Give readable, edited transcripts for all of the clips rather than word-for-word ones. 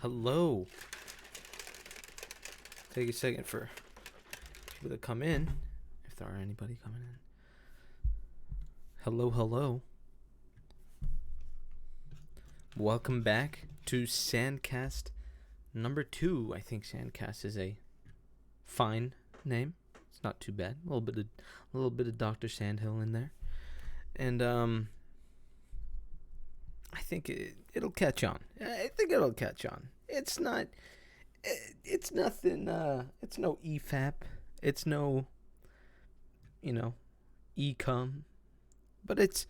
Hello. Take a second for people to come in, if there are anybody coming in. Hello. Welcome back to SandCast number 2. I think SandCast is a fine name. It's not too bad. A little bit of Dr. Sandhill in there, and I think it'll catch on. It's not. It's nothing. It's no EFAP. It's no. Ecom. But it's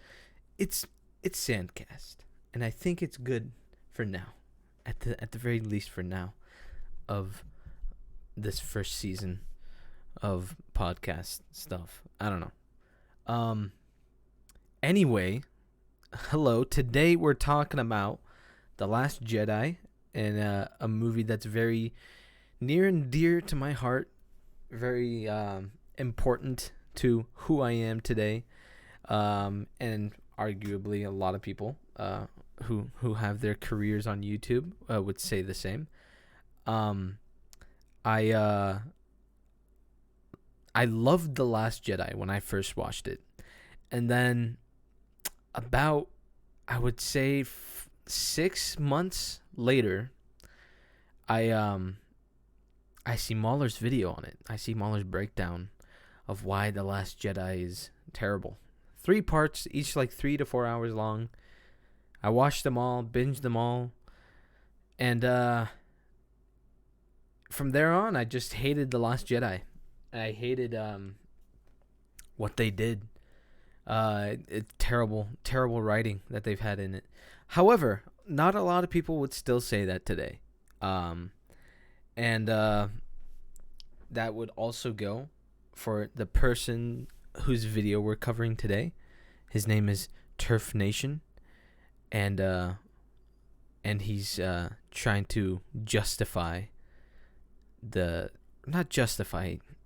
SandCast, and I think it's good for now. At the very least, for now, of this first season of podcast stuff. I don't know. Anyway, hello. Today we're talking about The Last Jedi, and a movie that's very near and dear to my heart, very important to who I am today, and arguably a lot of people who have their careers on YouTube would say the same. I loved The Last Jedi when I first watched it, and then about, I would say, 6 months later, I see Mahler's video on it. I see Mahler's breakdown of why The Last Jedi is terrible. 3 parts, each like 3 to 4 hours long. I watched them all, binged them all, and from there on, I just hated The Last Jedi. I hated what they did. It's terrible writing that they've had in it. However, not a lot of people would still say that today. And that would also go for the person whose video we're covering today. His name is TurfNation, and he's trying to justify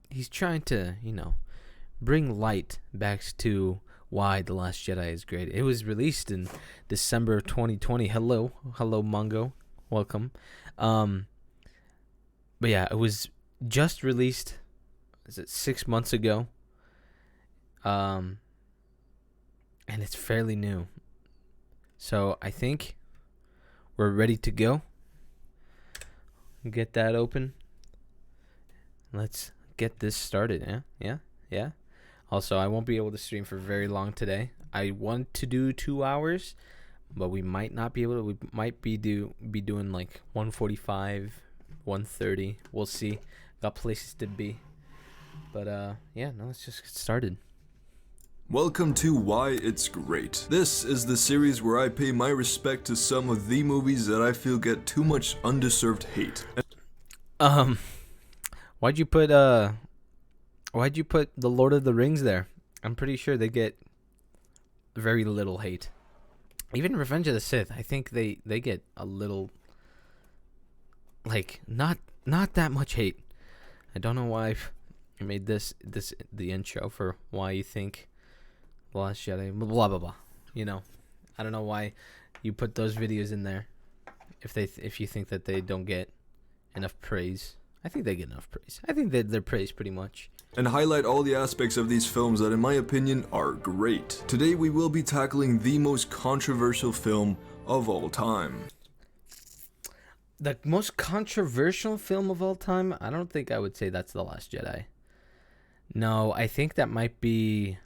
he's trying to, bring light back to why The Last Jedi is great. It was released in December of 2020. Hello, Mongo. Welcome. But yeah, it was just released, 6 months ago? And it's fairly new. So I think we're ready to go. Get that open. Let's get this started. Yeah. Also, I won't be able to stream for very long today. I want to do 2 hours, but we might not be able to. We might be doing like 1:45, 1:30. We'll see. Got places to be. But let's just get started. Welcome to Why It's Great. This is the series where I pay my respect to some of the movies that I feel get too much undeserved hate. Why'd you put The Lord of the Rings there? I'm pretty sure they get very little hate. Even Revenge of the Sith, I think they get a little, like, not that much hate. I don't know why I made this the intro for why you think The Last Jedi, blah blah blah. I don't know why you put those videos in there if you think that they don't get enough praise. I think they get enough praise. I think that they're praised pretty much. And highlight all the aspects of these films that in my opinion are great. Today we will be tackling the most controversial film of all time. The most controversial film of all time? I don't think I would say that's The Last Jedi. No, I think that might be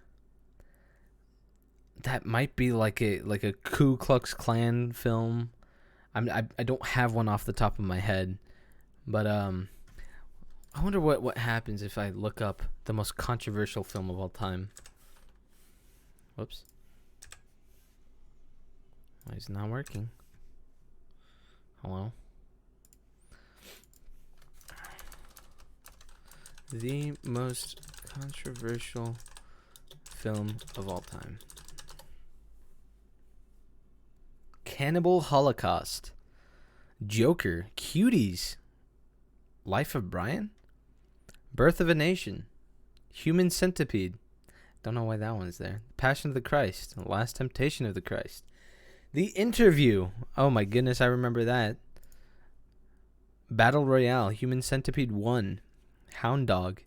like a Ku Klux Klan film. I don't have one off the top of my head, but I wonder what happens if I look up the most controversial film of all time. Whoops. Why is it not working? Hello? The most controversial film of all time. Cannibal Holocaust. Joker. Cuties. Life of Brian? Birth of a Nation. Human Centipede. Don't know why that one's there. Passion of the Christ. Last Temptation of the Christ. The Interview. Oh my goodness, I remember that. Battle Royale, Human Centipede 1, Hound Dog,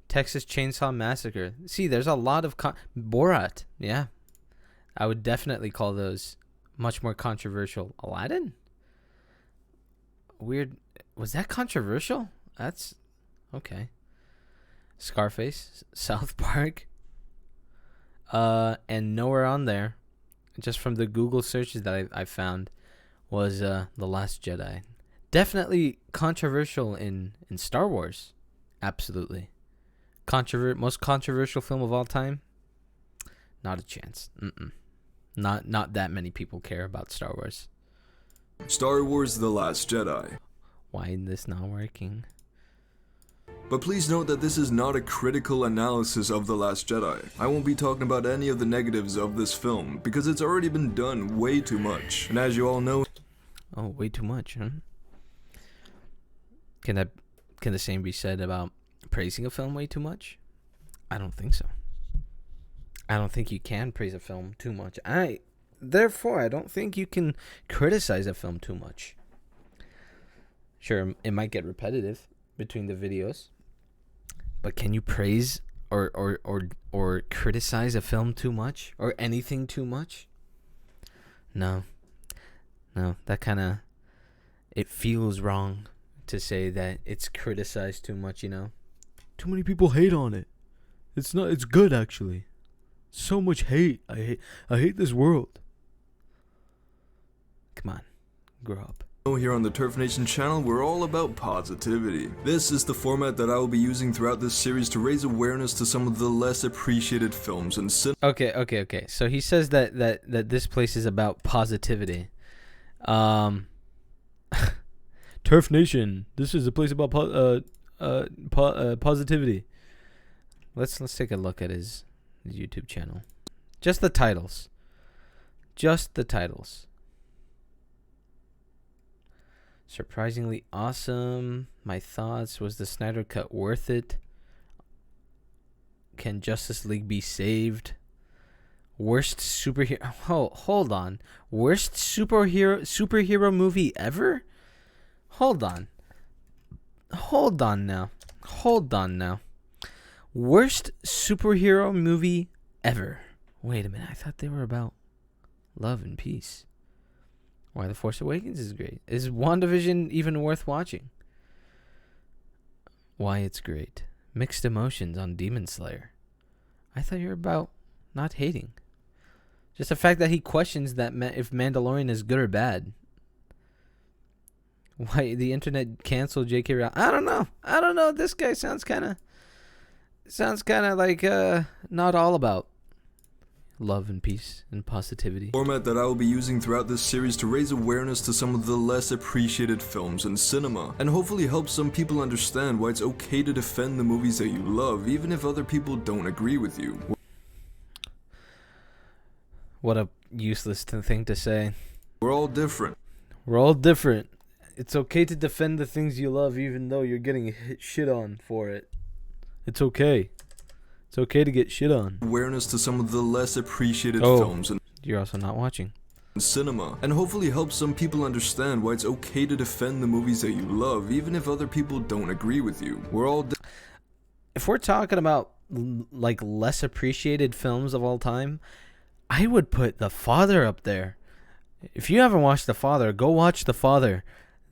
Texas Chainsaw Massacre. See, there's a lot of Borat. Yeah, I would definitely call those much more controversial. Aladdin? Weird. Was that controversial? That's okay. Scarface, South Park, and nowhere on there, just from the Google searches that I found, was The Last Jedi. Definitely controversial in Star Wars. Absolutely. Most controversial film of all time? Not a chance. Not that many people care about Star Wars. Star Wars The Last Jedi. Why is this not working? But please note that this is not a critical analysis of The Last Jedi. I won't be talking about any of the negatives of this film, because it's already been done way too much. And as you all know... Oh, way too much, huh? Can the same be said about praising a film way too much? I don't think so. I don't think you can praise a film too much. Therefore, I don't think you can criticize a film too much. Sure, it might get repetitive between the videos, but can you praise or criticize a film too much or anything too much? No, that kind of, it feels wrong to say that it's criticized too much, you know. Too many people hate on it. It's good actually. So much hate. I hate this world. Come on, grow up. Here on the TurfNation channel, we're all about positivity. This is the format that I will be using throughout this series to raise awareness to some of the less appreciated films and cinema. Okay. So he says that this place is about positivity. TurfNation, this is a place about positivity. Let's take a look at his YouTube channel. Just the titles. Surprisingly awesome. My thoughts. Was the Snyder Cut worth it? Can Justice League be saved? Worst superhero... hold on. Worst superhero movie ever? Hold on now. Worst superhero movie ever. Wait a minute. I thought they were about love and peace. Why The Force Awakens is great. Is WandaVision even worth watching? Why it's great. Mixed emotions on Demon Slayer. I thought you were about not hating. Just the fact that he questions that if Mandalorian is good or bad. Why the internet canceled J.K. Rowling. I don't know. This guy sounds kind of like not all about love and peace and positivity. Format that I will be using throughout this series to raise awareness to some of the less appreciated films in cinema, and hopefully help some people understand why it's okay to defend the movies that you love, even if other people don't agree with you. What a useless thing to say. We're all different. It's okay to defend the things you love even though you're getting shit on for it. It's okay. It's okay to get shit on. Awareness to some of the less appreciated films and you're also not watching cinema, and hopefully help some people understand why it's okay to defend the movies that you love, even if other people don't agree with you. We're all if we're talking about like less appreciated films of all time, I would put The Father up there. If you haven't watched The Father, go watch The Father.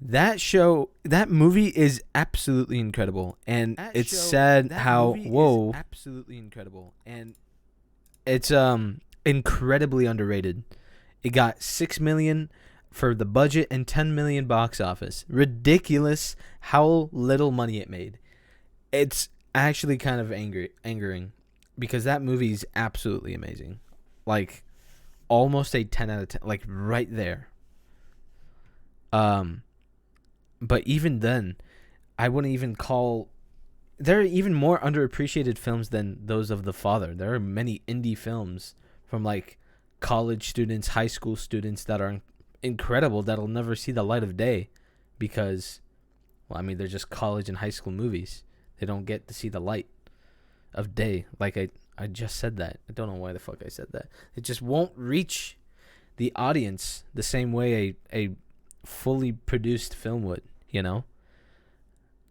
That movie is absolutely incredible, and it's sad how absolutely incredible, and it's incredibly underrated. It got $6 million for the budget and $10 million box office. Ridiculous how little money it made. It's actually kind of angering because that movie is absolutely amazing, like almost a 10 out of 10, like right there. But even then, I wouldn't even call... There are even more underappreciated films than those of The Father. There are many indie films from like college students, high school students that are incredible that'll never see the light of day because, well, I mean, they're just college and high school movies. They don't get to see the light of day. Like I just said that. I don't know why the fuck I said that. It just won't reach the audience the same way a fully produced film would. you know?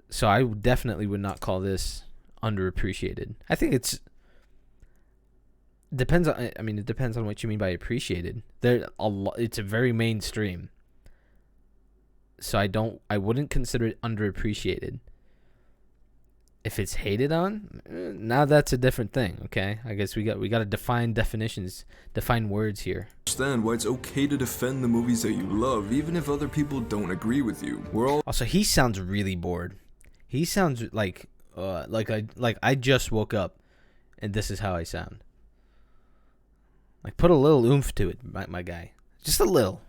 So I definitely would not call this underappreciated. I think it depends on what you mean by appreciated. It's a very mainstream. So I wouldn't consider it underappreciated. If it's hated on, now that's a different thing, okay? I guess we got to define words here. Understand why it's okay to defend the movies that you love, even if other people don't agree with you. Also, he sounds really bored. He sounds like I just woke up, and this is how I sound. Like, put a little oomph to it, my guy. Just a little.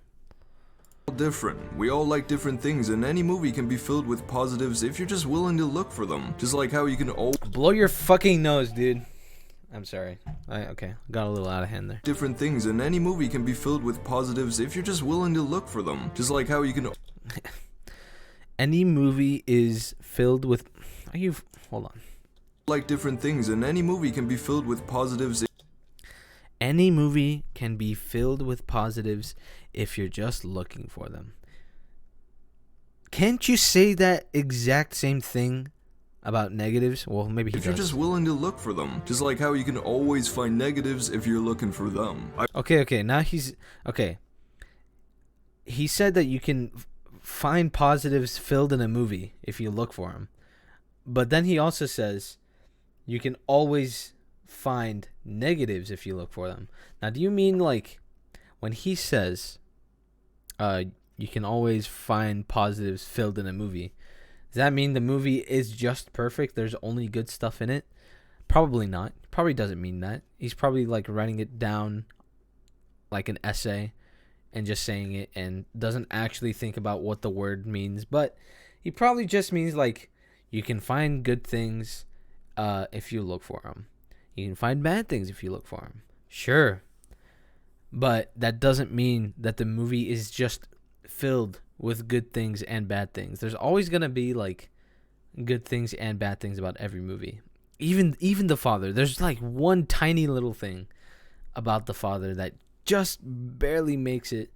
Different. We all like different things, and any movie can be filled with positives if you're just willing to look for them. Just like how you can blow your fucking nose, dude. I'm sorry. Got a little out of hand there. Different things, and any movie can be filled with positives if you're just willing to look for them. Just like how you can any movie is filled with hold on. Like different things, and any movie can be filled with positives. Any movie can be filled with positives if you're just looking for them. Can't you say that exact same thing about negatives? Well, maybe he does. If you're just willing to look for them. Just like how you can always find negatives if you're looking for them. Okay. Now he said that you can find positives filled in a movie if you look for them. But then he also says you can always find negatives if you look for them. Now, do you mean like when he says you can always find positives filled in a movie, does that mean the movie is just perfect? There's only good stuff in it? Probably not. Probably doesn't mean that. He's probably like writing it down like an essay and just saying it and doesn't actually think about what the word means. But he probably just means like you can find good things if you look for them. You can find bad things if you look for them. Sure. But that doesn't mean that the movie is just filled with good things and bad things. There's always going to be like good things and bad things about every movie. Even The Father. There's like one tiny little thing about The Father that just barely makes it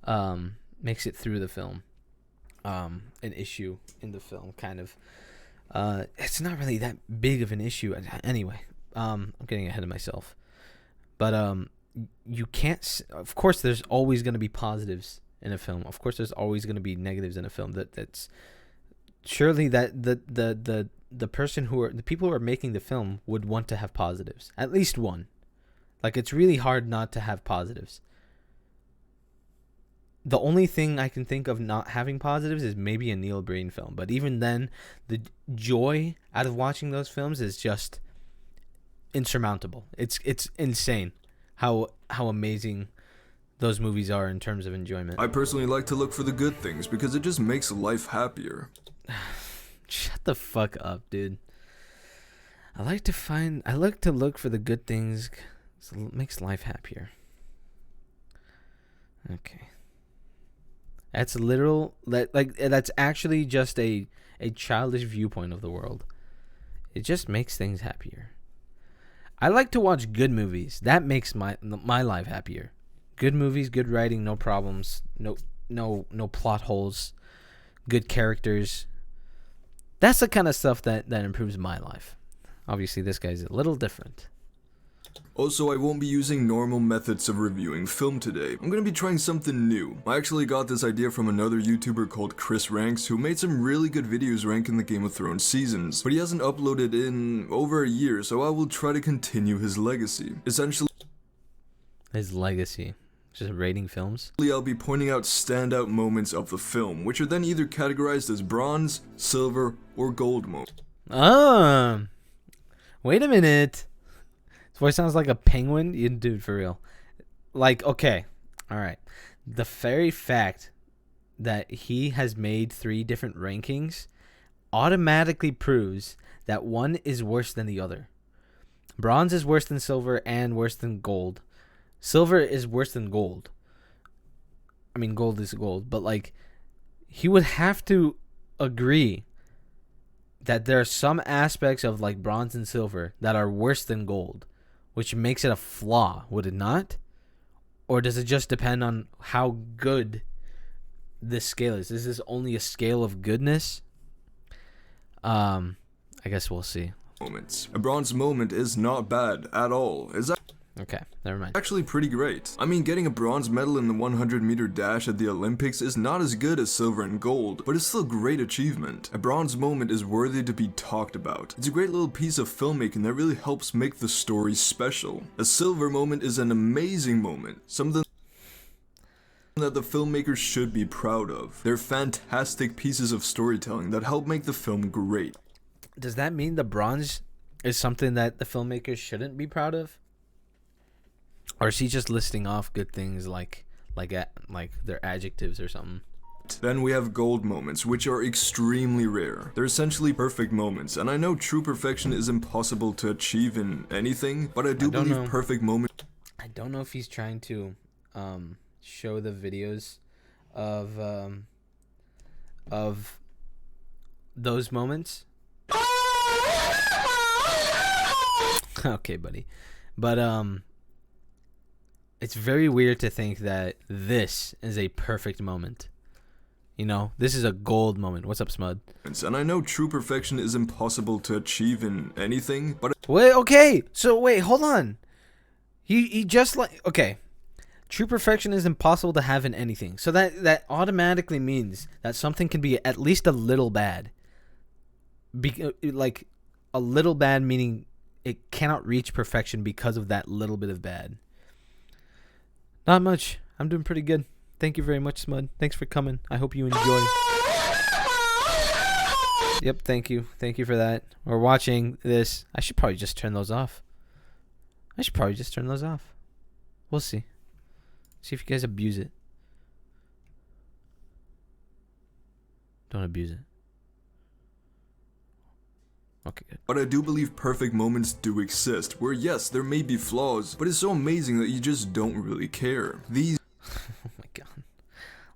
through the film. An issue in the film, kind of. It's not really that big of an issue. Anyway, I'm getting ahead of myself. But you can't. Of course, there's always going to be positives in a film. Of course, there's always going to be negatives in a film. That's surely that the people who are making the film would want to have positives. At least one. Like, it's really hard not to have positives. The only thing I can think of not having positives is maybe a Neil Breen film. But even then, the joy out of watching those films is just insurmountable. It's insane how amazing those movies are in terms of enjoyment. I personally like to look for the good things because it just makes life happier. Shut the fuck up, dude. I like to look for the good things because it makes life happier. Okay. That's literal. That's actually just a childish viewpoint of the world. It just makes things happier. I like to watch good movies. That makes my life happier. Good movies, good writing, no problems, no plot holes, good characters. That's the kind of stuff that improves my life. Obviously, this guy's a little different. Also, I won't be using normal methods of reviewing film today. I'm gonna be trying something new. I actually got this idea from another YouTuber called Chris Ranks, who made some really good videos ranking the Game of Thrones seasons, but he hasn't uploaded in over a year, so I will try to continue his legacy. Essentially, his legacy. Just rating films? I'll be pointing out standout moments of the film, which are then either categorized as bronze, silver, or gold moments. Wait a minute. His voice sounds like a penguin. Dude, for real. Like, okay. Alright. The very fact that he has made 3 different rankings automatically proves that one is worse than the other. Bronze is worse than silver and worse than gold. Silver is worse than gold. I mean, gold is gold, but like, he would have to agree that there are some aspects of like bronze and silver that are worse than gold, which makes it a flaw, would it not? Or does it just depend on how good this scale is. Is this only a scale of goodness? I guess we'll see. Moments. A bronze moment is not bad at all. Okay, never mind. Actually pretty great. I mean, getting a bronze medal in the 100-meter dash at the Olympics is not as good as silver and gold, but it's still a great achievement. A bronze moment is worthy to be talked about. It's a great little piece of filmmaking that really helps make the story special. A silver moment is an amazing moment, something that the filmmakers should be proud of. They're fantastic pieces of storytelling that help make the film great. Does that mean the bronze is something that the filmmakers shouldn't be proud of? Or is he just listing off good things like their adjectives or something? Then we have gold moments, which are extremely rare. They're essentially perfect moments, and I know true perfection is impossible to achieve in anything, but I do believe perfect moments. I don't know if he's trying to show the videos of those moments. Okay, buddy. But it's very weird to think that this is a perfect moment. You know, this is a gold moment. What's up, Smud? And I know true perfection is impossible to achieve in anything, but wait, okay. So wait, hold on. He just okay. True perfection is impossible to have in anything. So that automatically means that something can be at least a little bad. Like a little bad meaning it cannot reach perfection because of that little bit of bad. Not much. I'm doing pretty good. Thank you very much, Smud. Thanks for coming. I hope you enjoy. Yep, thank you. Thank you for that. We're watching this. I should probably just turn those off. We'll see. See if you guys abuse it. Don't abuse it. Okay, good. But I do believe perfect moments do exist, where yes, there may be flaws, but it's so amazing that you just don't really care. These oh my god.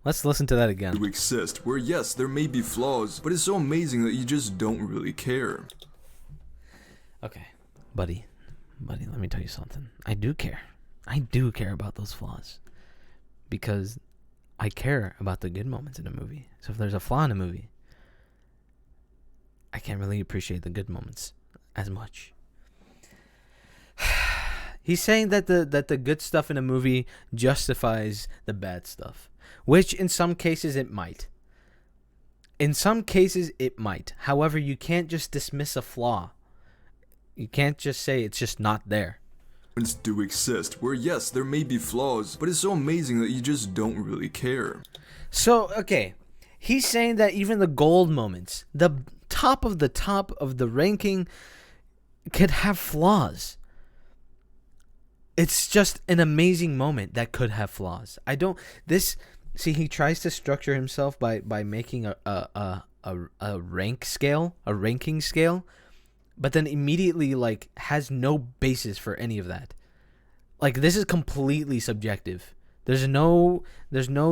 Let's listen to that again. Do exist, where yes, there may be flaws, but it's so amazing that you just don't really care. Okay, buddy, let me tell you something. I do care. I do care about those flaws. Because I care about the good moments in a movie. So if there's a flaw in a movie, I can't really appreciate the good moments as much. He's saying that the good stuff in a movie justifies the bad stuff, which in some cases it might. However, you can't just dismiss a flaw. You can't just say it's just not there. Do exist, where yes, there may be flaws, but it's so amazing that you just don't really care. So, okay, he's saying that even the gold moments, the top of the ranking, could have flaws. It's just an amazing moment that could have flaws. He tries to structure himself by making a ranking scale, but then immediately has no basis for any of that. Like, this is completely subjective. There's no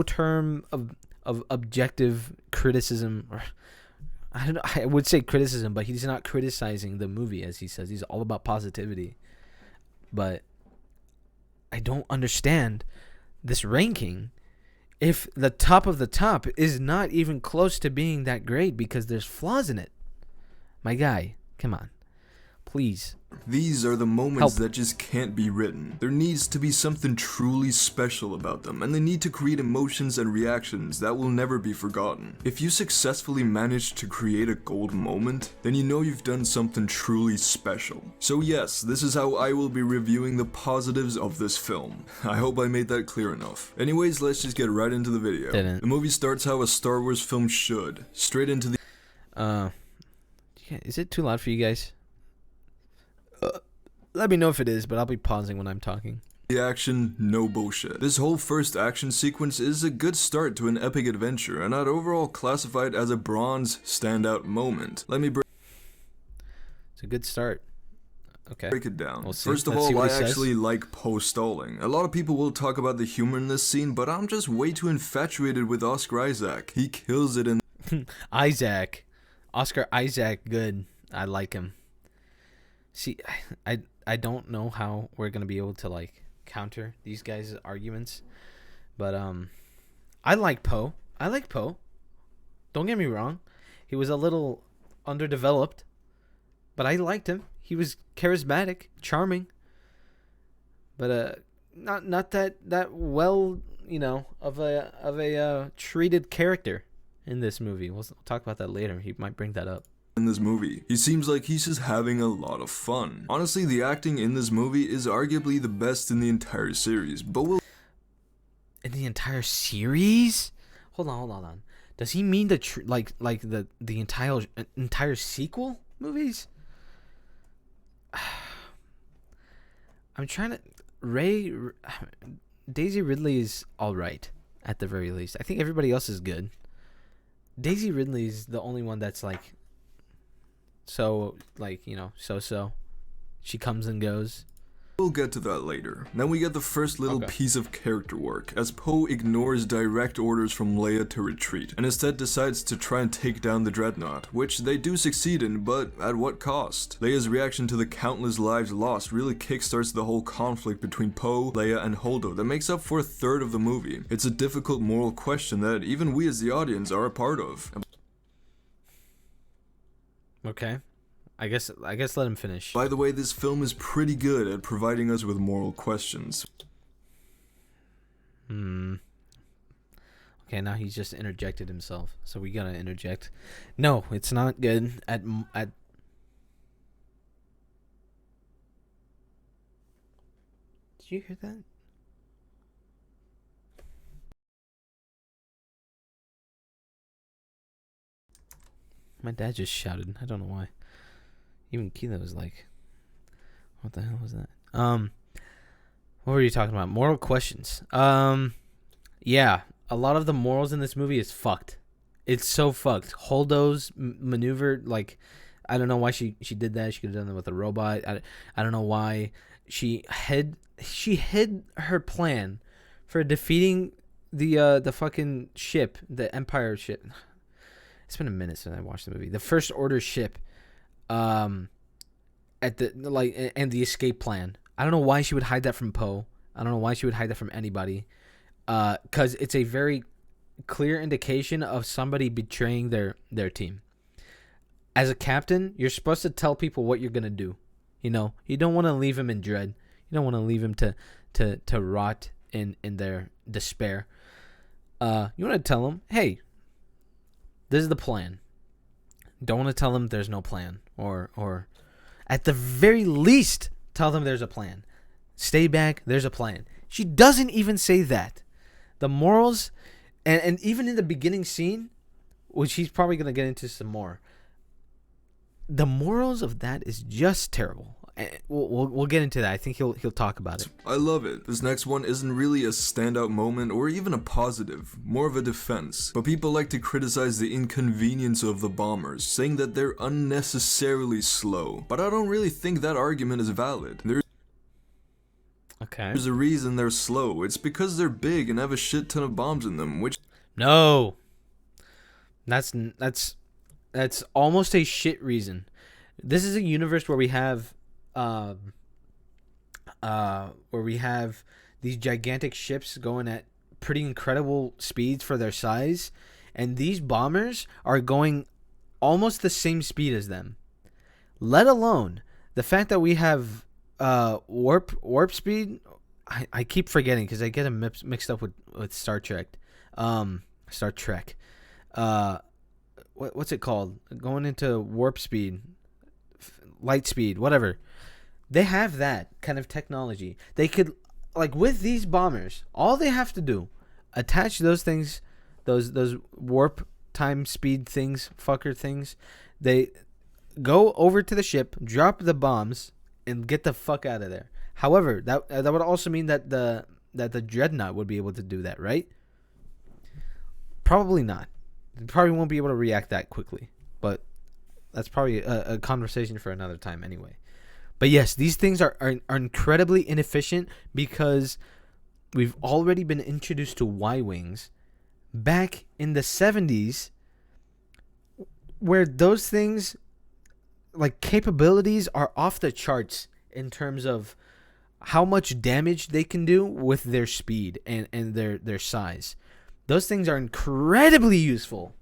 term of objective criticism, or I would say criticism, but he's not criticizing the movie, as he says. He's all about positivity. But I don't understand this ranking if the top of the top is not even close to being that great because there's flaws in it. My guy, come on. Please. These are the moments that just can't be written. There needs to be something truly special about them, and they need to create emotions and reactions that will never be forgotten. If you successfully manage to create a gold moment, then you know you've done something truly special. So yes, this is how I will be reviewing the positives of this film. I hope I made that clear enough. Anyways, let's just get right into the video. Didn't. The movie starts how a Star Wars film should. Straight into the... Is it too loud for you guys? Let me know if it is, but I'll be pausing when I'm talking. The action, no bullshit. This whole first action sequence is a good start to an epic adventure, and I'd overall classify it as a bronze standout moment. Let me It's a good start. Okay. Break it down. We'll see. First of Let's see all, what I he says. actually like Poe stalling. A lot of people will talk about the humor in this scene, but I'm just way too infatuated with Oscar Isaac. He kills it in Oscar Isaac, good. I like him. See, I don't know how we're gonna be able to counter these guys' arguments, but I like Poe. I like Poe. Don't get me wrong. He was a little underdeveloped, but I liked him. He was charismatic, charming, but not that well, of a treated character in this movie. We'll talk about that later. He might bring that up. In this movie, he seems like he's just having a lot of fun. Honestly, the acting in this movie is arguably the best in the entire series, but we'll... In the entire series? Hold on. Does he mean the entire sequel movies? I'm trying to... Daisy Ridley is alright, at the very least. I think everybody else is good. Daisy Ridley's the only one that's so. She comes and goes. We'll get to that later. Then we get the first little piece of character work, as Poe ignores direct orders from Leia to retreat, and instead decides to try and take down the Dreadnought, which they do succeed in, but at what cost? Leia's reaction to the countless lives lost really kickstarts the whole conflict between Poe, Leia, and Holdo that makes up for a third of the movie. It's a difficult moral question that even we as the audience are a part of. Okay. I guess let him finish. By the way, this film is pretty good at providing us with moral questions. Okay, now he's just interjected himself, so we gotta interject. No, it's not good at. Did you hear that? My dad just shouted. I don't know why. Even Keela was like, what the hell was that? What were you talking about? Moral questions. Yeah, a lot of the morals in this movie is fucked. It's so fucked. Holdo's maneuver, I don't know why she did that. She could have done that with a robot. I don't know why she hid her plan for defeating the fucking ship, the Empire ship. It's been a minute since I watched the movie. The First Order ship. At the and the escape plan. I don't know why she would hide that from Poe. I don't know why she would hide that from anybody. Cause it's a very clear indication of somebody betraying their team. As a captain, you're supposed to tell people what you're gonna do. You don't want to leave them in dread. You don't want to leave them to rot in their despair. You want to tell them, hey, this is the plan. Don't want to tell them there's no plan, or at the very least tell them there's a plan. Stay back, there's a plan. She doesn't even say that. The morals, and even in the beginning scene, which he's probably going to get into some more, the morals of that is just terrible. We'll get into that. I think he'll talk about it. I love it. This next one isn't really a standout moment or even a positive, more of a defense. But people like to criticize the inconvenience of the bombers, saying that they're unnecessarily slow. But I don't really think that argument is valid. There's a reason they're slow. It's because they're big and have a shit ton of bombs in them, which... No. That's almost a shit reason. This is a universe where we have these gigantic ships going at pretty incredible speeds for their size, and these bombers are going almost the same speed as them. Let alone the fact that we have warp speed. I keep forgetting because I get them mixed up with Star Trek. What's it called? Going into warp speed, light speed, whatever. They have that kind of technology. They could, with these bombers, all they have to do, attach those things, those warp time speed things, fucker things. They go over to the ship, drop the bombs, and get the fuck out of there. However, that would also mean that the Dreadnought would be able to do that, right? Probably not. They probably won't be able to react that quickly, but that's probably a conversation for another time anyway. But yes, these things are incredibly inefficient because we've already been introduced to Y-Wings back in the 70s, where those things, capabilities are off the charts in terms of how much damage they can do with their speed and their size. Those things are incredibly useful.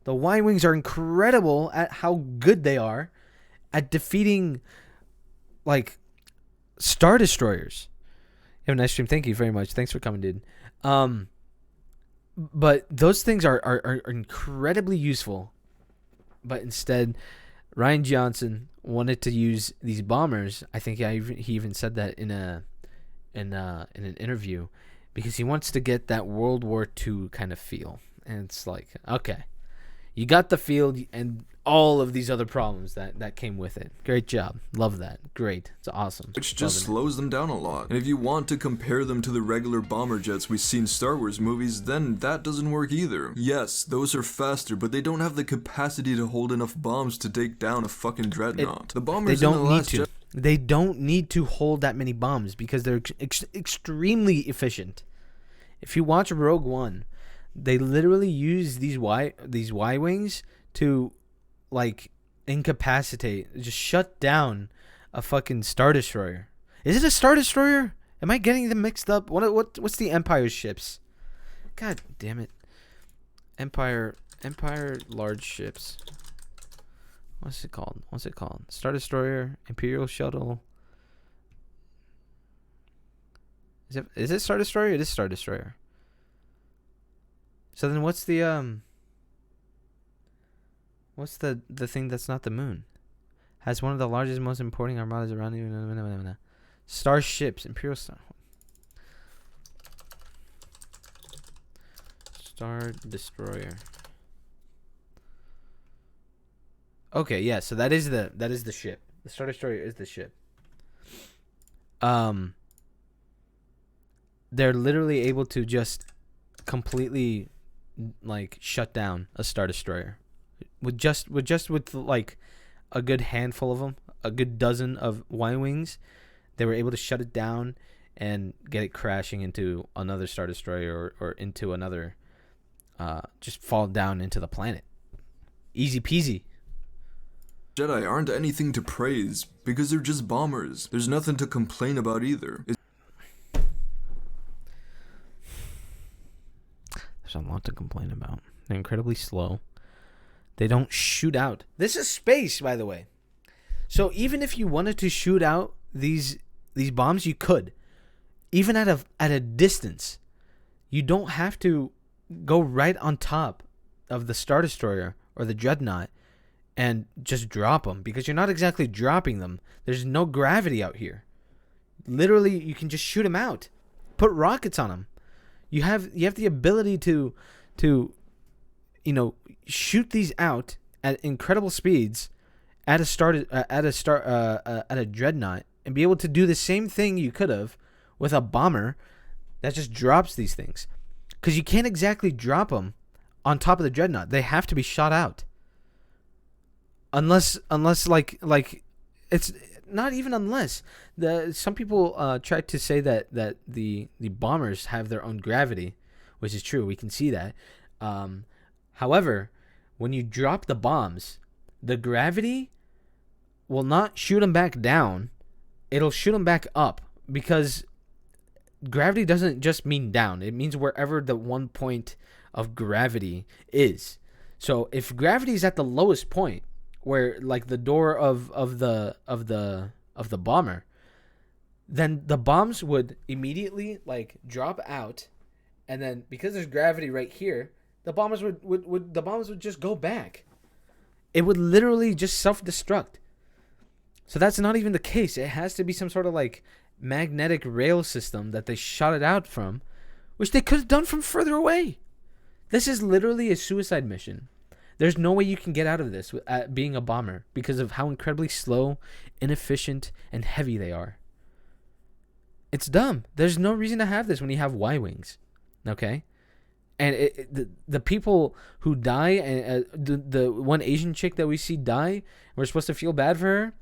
The Y-Wings are incredible at how good they are at defeating, like, Star Destroyers. You have a nice stream. Thank you very much. Thanks for coming, dude. But those things are incredibly useful. But instead, Rian Johnson wanted to use these bombers. I think he even said that in an interview, because he wants to get that World War II kind of feel. And it's like, okay, you got the field and all of these other problems that came with it. Great job. Love that. Great. It's awesome. Which just slows them down a lot. And if you want to compare them to the regular bomber jets we see in Star Wars movies, then that doesn't work either. Yes, those are faster, but they don't have the capacity to hold enough bombs to take down a fucking dreadnought. The bombers in the last jet... They don't need to hold that many bombs because they're extremely efficient. If you watch Rogue One, they literally use these Y-Wings to, like, incapacitate, just shut down a fucking Star Destroyer. Is it a Star Destroyer? Am I getting them mixed up? What's the Empire ships? God damn it. Empire large ships. What's it called? Star Destroyer, Imperial Shuttle. Is it Star Destroyer? It is Star Destroyer. So then what's the thing that's not the moon? Has one of the largest, most important armadas around you. Starships, Imperial Star Destroyer. Okay, yeah, so that is the ship. The Star Destroyer is the ship. They're literally able to just completely, like, shut down a Star Destroyer with like a good handful of them, a good dozen of Y-Wings. They were able to shut it down and get it crashing into another Star Destroyer or into another, just fall down into the planet. Easy peasy. Jedi aren't anything to praise because they're just bombers. There's nothing to complain about either. There's a lot to complain about. They're incredibly slow. They don't shoot out. This is space, by the way. So even if you wanted to shoot out these bombs, you could. Even at a distance. You don't have to go right on top of the Star Destroyer or the Dreadnought and just drop them, because you're not exactly dropping them. There's no gravity out here. Literally, you can just shoot them out. Put rockets on them. You have the ability to shoot these out at incredible speeds at a dreadnought and be able to do the same thing you could have with a bomber that just drops these things, because you can't exactly drop them on top of the dreadnought. They have to be shot out. Unless like it's not even unless some people tried to say that the bombers have their own gravity, which is true. We can see that. However, when you drop the bombs, the gravity will not shoot them back down. It'll shoot them back up, because gravity doesn't just mean down. It means wherever the one point of gravity is. So if gravity is at the lowest point, where, like, the door of the bomber, then the bombs would immediately, like, drop out, and then because there's gravity right here, the bombers would just go back. It would literally just self-destruct. So that's not even the case. It has to be some sort of, like, magnetic rail system that they shot it out from, which they could have done from further away. This is literally a suicide mission. There's no way you can get out of this being a bomber, because of how incredibly slow, inefficient, and heavy they are. It's dumb. There's no reason to have this when you have Y-Wings. Okay? And the people who die, and the one Asian chick that we see die, we're supposed to feel bad for her?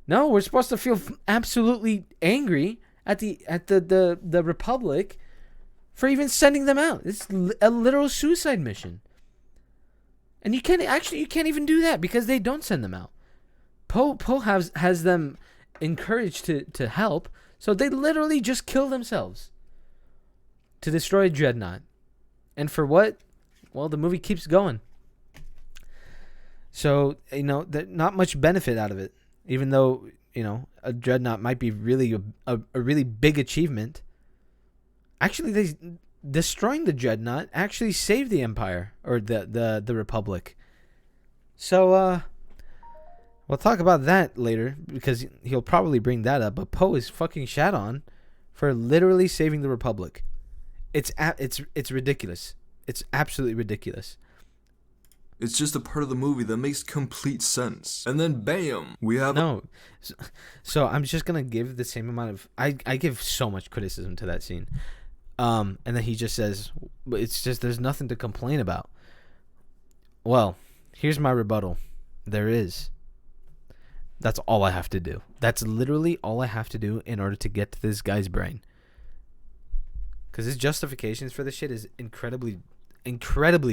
No, we're supposed to feel absolutely angry at the Republic for even sending them out. It's a literal suicide mission. And you can't even do that, because they don't send them out. Poe has them encouraged to help, so they literally just kill themselves to destroy a dreadnought. And for what? Well, the movie keeps going. So, not much benefit out of it. Even though, a dreadnought might be really a really big achievement. Actually, destroying the dreadnought actually saved the Empire or the Republic. So, we'll talk about that later because he'll probably bring that up. But Poe is fucking shat on for literally saving the Republic. It's ridiculous. It's absolutely ridiculous. It's just a part of the movie that makes complete sense. And then bam, we have... No. So I'm just going to give the same amount of... I give so much criticism to that scene. And then he just says, it's just there's nothing to complain about. Well, here's my rebuttal. There is. That's all I have to do. That's literally all I have to do in order to get to this guy's brain. Because his justifications for this shit is incredibly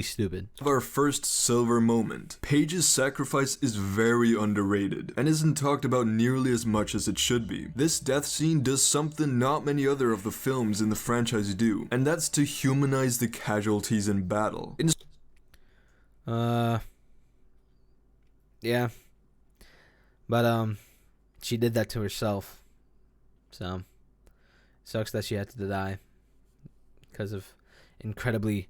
stupid. Our first silver moment. Paige's sacrifice is very underrated and isn't talked about nearly as much as it should be. This death scene does something not many other of the films in the franchise do, and that's to humanize the casualties in battle. Yeah. But she did that to herself. So sucks that she had to die because of incredibly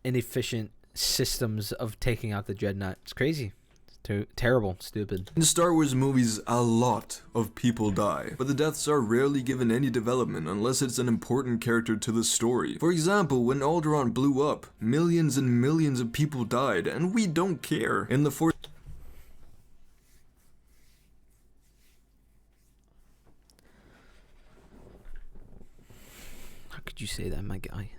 inefficient systems of taking out the dreadnought. It's crazy. It's terrible. Stupid. In Star Wars movies, a lot of people die, but the deaths are rarely given any development unless it's an important character to the story. For example, when Alderaan blew up, millions and millions of people died, and we don't care. In the Force... How could you say that, my guy?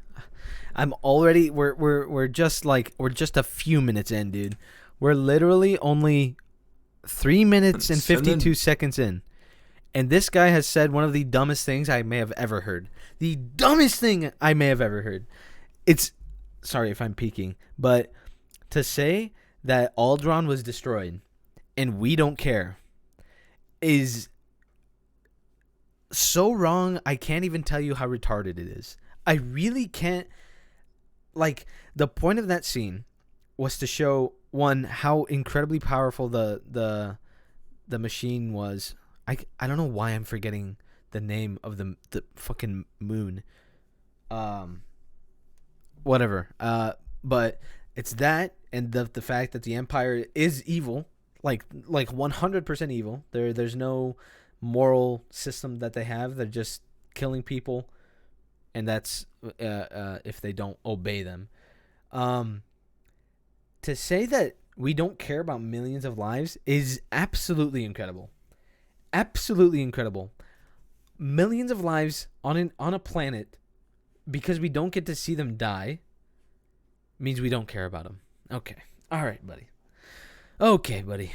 I'm already we're just a few minutes in, dude. We're literally only 3 minutes and 52 seconds in. And this guy has said one of the dumbest things I may have ever heard. The dumbest thing I may have ever heard. It's sorry if I'm peeking, but to say that Alderaan was destroyed and we don't care is so wrong. I can't even tell you how retarded it is. I really can't. Like, the point of that scene was to show, one, how incredibly powerful the machine was. I don't know why I'm forgetting the name of the fucking moon. Whatever. But it's that, and the fact that the Empire is evil, like 100% evil. There's no moral system that they have. They're just killing people. And that's if they don't obey them. To say that we don't care about millions of lives is absolutely incredible. Absolutely incredible. Millions of lives on a planet because we don't get to see them die means we don't care about them. Okay. All right, buddy. Okay, buddy.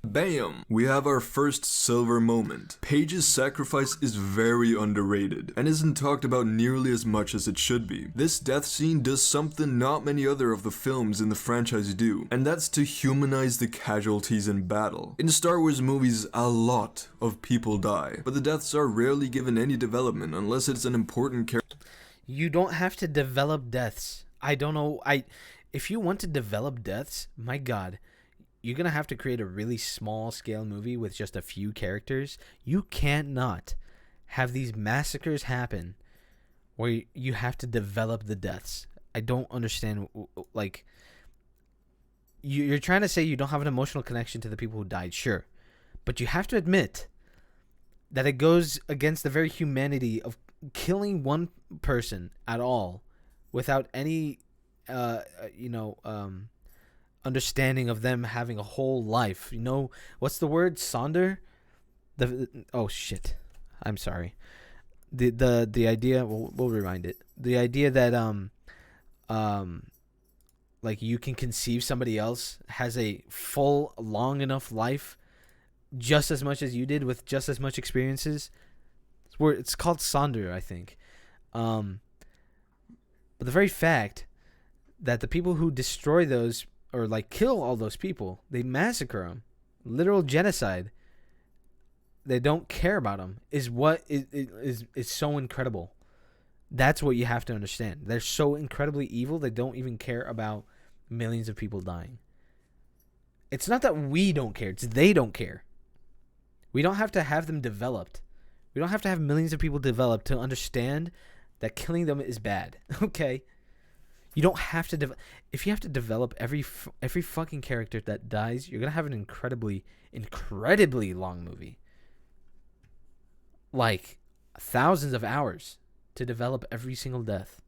Bam! We have our first silver moment. Paige's sacrifice is very underrated and isn't talked about nearly as much as it should be. This death scene does something not many other of the films in the franchise do, and that's to humanize the casualties in battle. In Star Wars movies, a lot of people die, but the deaths are rarely given any development unless it's an important character. You don't have to develop deaths. I don't know. If you want to develop deaths, my God, you're going to have to create a really small scale movie with just a few characters. You cannot have these massacres happen where you have to develop the deaths. I don't understand. Like, you're trying to say you don't have an emotional connection to the people who died, sure. But you have to admit that it goes against the very humanity of killing one person at all without any, understanding of them having a whole life. You know, what's the word? Sonder? Oh shit. I'm sorry. The idea, we'll rewind it. The idea that like you can conceive somebody else has a full long enough life just as much as you did with just as much experiences. It's called Sonder, I think. But the very fact that the people who destroy those or like kill all those people, they massacre them, literal genocide, they don't care about them, is what is so incredible. That's what you have to understand. They're so incredibly evil, they don't even care about millions of people dying. It's not that we don't care, it's they don't care. We don't have to have them developed. We don't have to have millions of people developed to understand that killing them is bad. Okay? You don't have to if you have to develop every fucking character that dies, you're going to have an incredibly long movie. Like thousands of hours to develop every single death.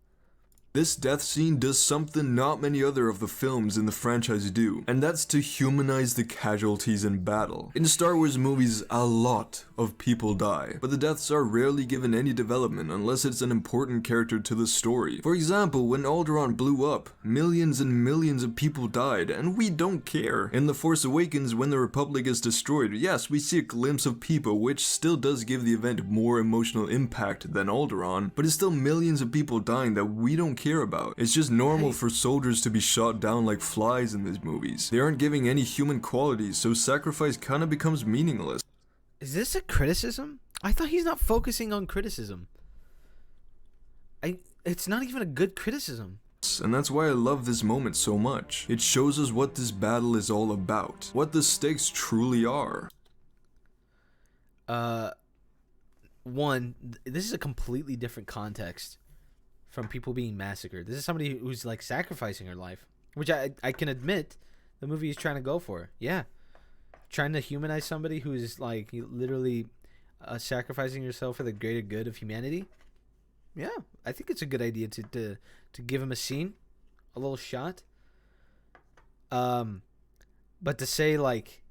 This death scene does something not many other of the films in the franchise do, and that's to humanize the casualties in battle. In Star Wars movies, a lot of people die, but the deaths are rarely given any development unless it's an important character to the story. For example, when Alderaan blew up, millions and millions of people died, and we don't care. In The Force Awakens, when the Republic is destroyed, yes, we see a glimpse of people, which still does give the event more emotional impact than Alderaan, but it's still millions of people dying that we don't care about. It's just normal for soldiers to be shot down like flies in these movies. They aren't giving any human qualities, so sacrifice kind of becomes meaningless. Is this a criticism? I thought he's not focusing on criticism. It's not even a good criticism. And that's why I love this moment so much. It shows us what this battle is all about, what the stakes truly are. One, this is a completely different context from people being massacred. This is somebody who's like sacrificing her life, which I can admit the movie is trying to go for. Yeah, trying to humanize somebody who is like literally sacrificing yourself for the greater good of humanity. Yeah, I think it's a good idea to give him a scene, a little shot. But to say like,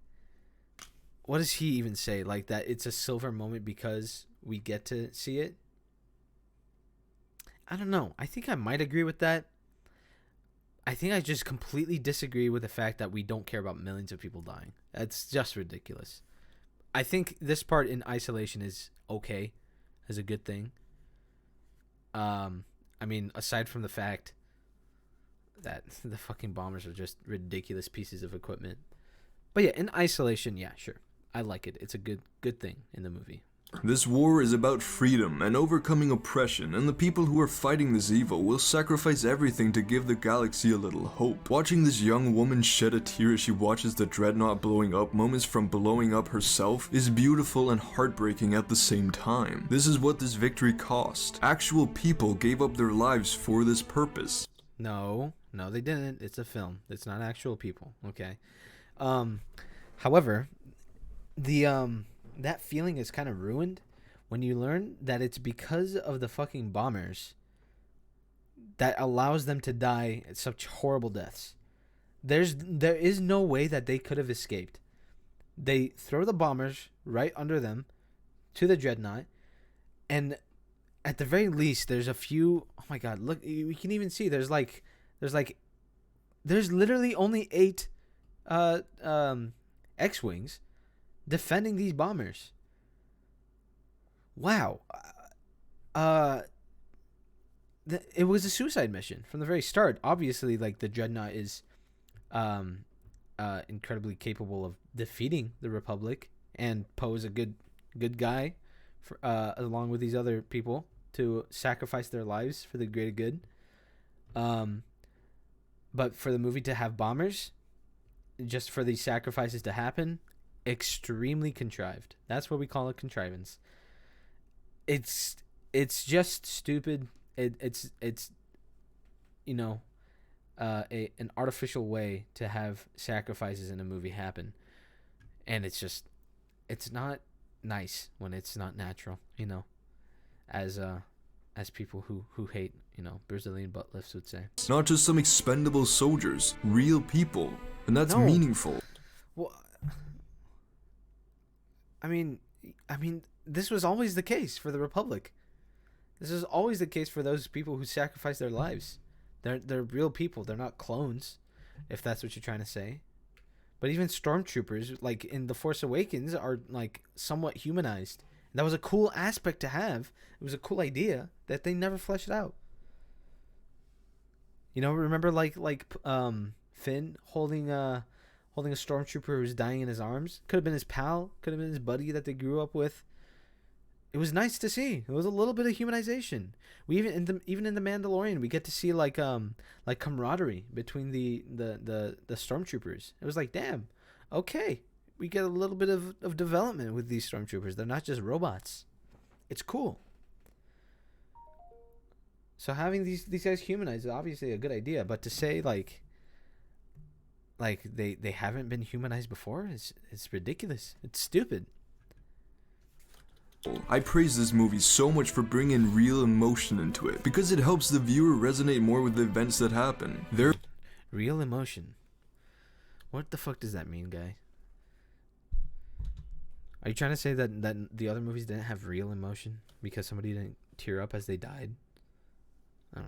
what does he even say? Like that it's a silver moment because we get to see it. I don't know. I think I might agree with that. I think I just completely disagree with the fact that we don't care about millions of people dying. That's just ridiculous. I think this part in isolation is okay, is a good thing. I mean, aside from the fact that the fucking bombers are just ridiculous pieces of equipment. But yeah, in isolation, yeah, sure. I like it. It's a good thing in the movie. This war is about freedom and overcoming oppression, and the people who are fighting this evil will sacrifice everything to give the galaxy a little hope. Watching this young woman shed a tear as she watches the dreadnought blowing up, moments from blowing up herself, is beautiful and heartbreaking at the same time. This is what this victory cost. Actual people gave up their lives for this purpose. No, they didn't. It's a film. It's not actual people, okay? However, that feeling is kind of ruined when you learn that it's because of the fucking bombers that allows them to die at such horrible deaths. There is no way that they could have escaped. They throw the bombers right under them to the dreadnought, and at the very least, there's a few. Oh my god! Look, we can even see there's literally only 8 X-wings defending these bombers. Wow. It was a suicide mission from the very start. Obviously, like, the dreadnought is incredibly capable of defeating the Republic, and Poe is a good guy for, along with these other people to sacrifice their lives for the greater good. But for the movie to have bombers, just for these sacrifices to happen, extremely contrived. That's what we call a contrivance. It's just stupid. It's an artificial way to have sacrifices in a movie happen, and it's not nice when it's not natural. As people who hate Brazilian butt lifts would say. Not just some expendable soldiers, real people, and that's meaningful. Well, I mean, this was always the case for the Republic. This is always the case for those people who sacrifice their lives. They're real people. They're not clones, if that's what you're trying to say. But even stormtroopers, like in The Force Awakens, are like somewhat humanized. And that was a cool aspect to have. It was a cool idea that they never fleshed out. Remember like Finn holding a stormtrooper who's dying in his arms? Could have been his pal. Could have been his buddy that they grew up with. It was nice to see. It was a little bit of humanization. We even in the Mandalorian, we get to see like camaraderie between the stormtroopers. It was like, damn, okay, we get a little bit of development with these stormtroopers. They're not just robots. It's cool. So having these guys humanized is obviously a good idea, but to say like they haven't been humanized before is ridiculous. It's stupid. I praise this movie so much for bringing real emotion into it, because it helps the viewer resonate more with the events that happen. Real emotion. What the fuck does that mean, guy? Are you trying to say that the other movies didn't have real emotion because somebody didn't tear up as they died? I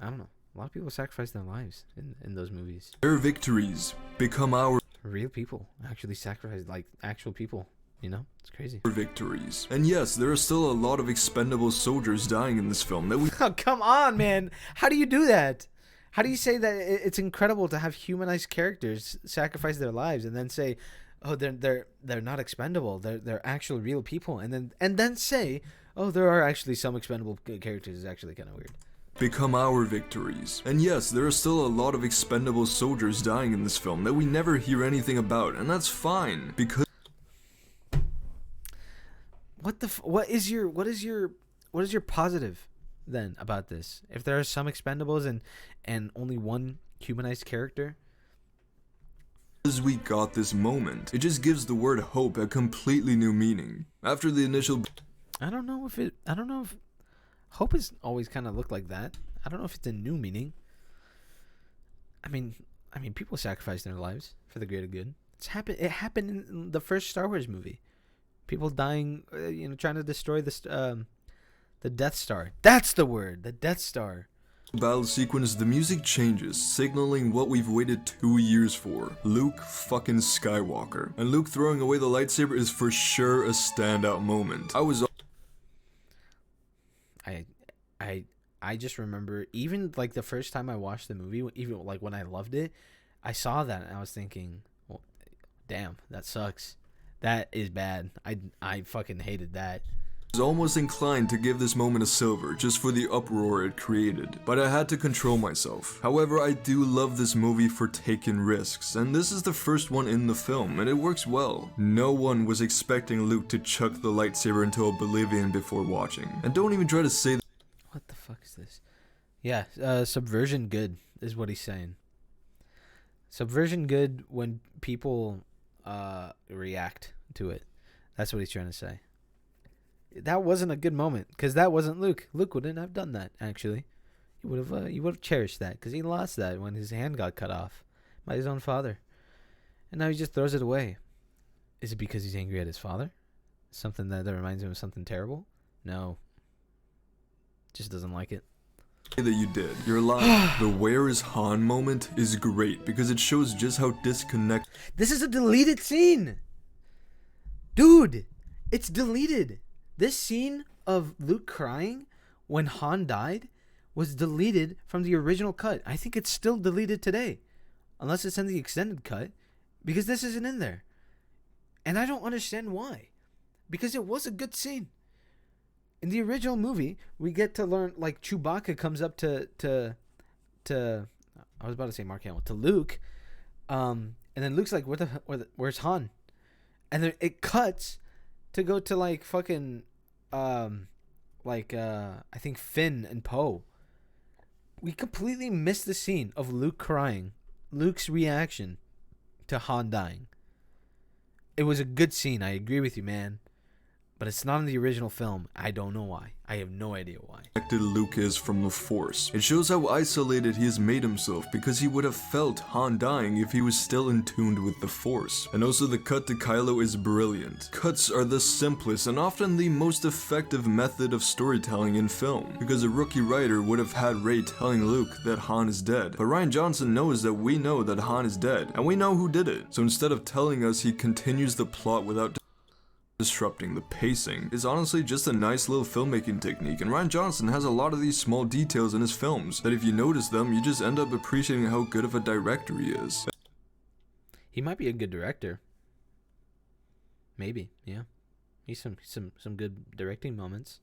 don't know. A lot of people sacrifice their lives in those movies. Their victories become our real people actually sacrifice, like actual people. You know, it's crazy. Victories. And yes, there are still a lot of expendable soldiers dying in this film that we Oh, come on, man. How do you do that? How do you say that it's incredible to have humanized characters sacrifice their lives and then say, "Oh, they're not expendable. They're actual real people." And then say, "Oh, there are actually some expendable characters." Is actually kind of weird. Become our victories. And yes, there are still a lot of expendable soldiers dying in this film that we never hear anything about, and that's fine, because what is your positive then about this? If there are some expendables and only one humanized character, as we got this moment, it just gives the word hope a completely new meaning. After the initial I don't know if hope has always kind of looked like that. I don't know if it's a new meaning. I mean people sacrifice their lives for the greater good. It happened in the first Star Wars movie. People dying, trying to destroy the Death Star. That's the word, the Death Star. battle sequence, the music changes, signaling what we've waited 2 years for. Luke fucking Skywalker. And Luke throwing away the lightsaber is for sure a standout moment. I just remember, even like the first time I watched the movie, even like when I loved it, I saw that and I was thinking, well, damn, that sucks. That is bad. I fucking hated that. I was almost inclined to give this moment a silver just for the uproar it created, but I had to control myself. However, I do love this movie for taking risks, and this is the first one in the film, and it works well. No one was expecting Luke to chuck the lightsaber into oblivion before watching, and don't even try to say that. What the fuck is this? Yeah, subversion good is what he's saying. Subversion good when people react to it. That's what he's trying to say. That wasn't a good moment because that wasn't Luke. Luke wouldn't have done that. Actually, he would have cherished that because he lost that when his hand got cut off by his own father, and now he just throws it away. Is it because he's angry at his father? Something that reminds him of something terrible? No. Just doesn't like it. That you did. You're lying. The "where is Han" moment is great because it shows just how disconnected. This is a deleted scene. Dude, it's deleted. This scene of Luke crying when Han died was deleted from the original cut. I think it's still deleted today. Unless it's in the extended cut. Because this isn't in there. And I don't understand why. Because it was a good scene. In the original movie, we get to learn, like, Chewbacca comes up to I was about to say Mark Hamill, to Luke. And then Luke's like, where's Han? And then it cuts to go to like fucking I think Finn and Poe. We completely missed the scene of Luke crying. Luke's reaction to Han dying. It was a good scene, I agree with you, man. But it's not in the original film. I don't know why. I have no idea why. Luke is from the Force. It shows how isolated he has made himself because he would have felt Han dying if he was still in tune with the Force. And also the cut to Kylo is brilliant. Cuts are the simplest and often the most effective method of storytelling in film, because a rookie writer would have had Rey telling Luke that Han is dead. But Rian Johnson knows that we know that Han is dead, and we know who did it. So instead of telling us, he continues the plot without disrupting the pacing. Is honestly just a nice little filmmaking technique, and Rian Johnson has a lot of these small details in his films that if you notice them, you just end up appreciating how good of a director he is. He might be a good director. Maybe, yeah. He's some good directing moments.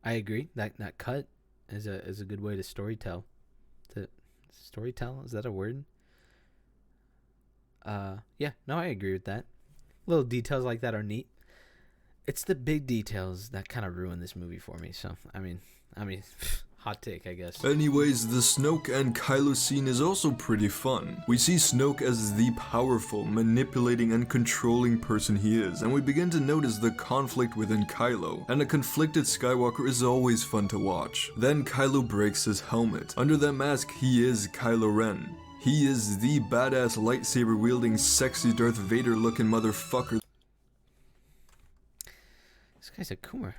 I agree that cut is a good way to storytell. To storytell, is that a word? Yeah, no, I agree with that. Little details like that are neat. It's the big details that kind of ruin this movie for me. So I mean, hot take, I guess. Anyways, the Snoke and Kylo scene is also pretty fun. We see Snoke as the powerful, manipulating, and controlling person he is, and we begin to notice the conflict within Kylo, and a conflicted Skywalker is always fun to watch. Then Kylo breaks his helmet. Under that mask, he is Kylo Ren. He is the badass lightsaber-wielding, sexy Darth Vader-looking motherfucker. This guy's a Coomer.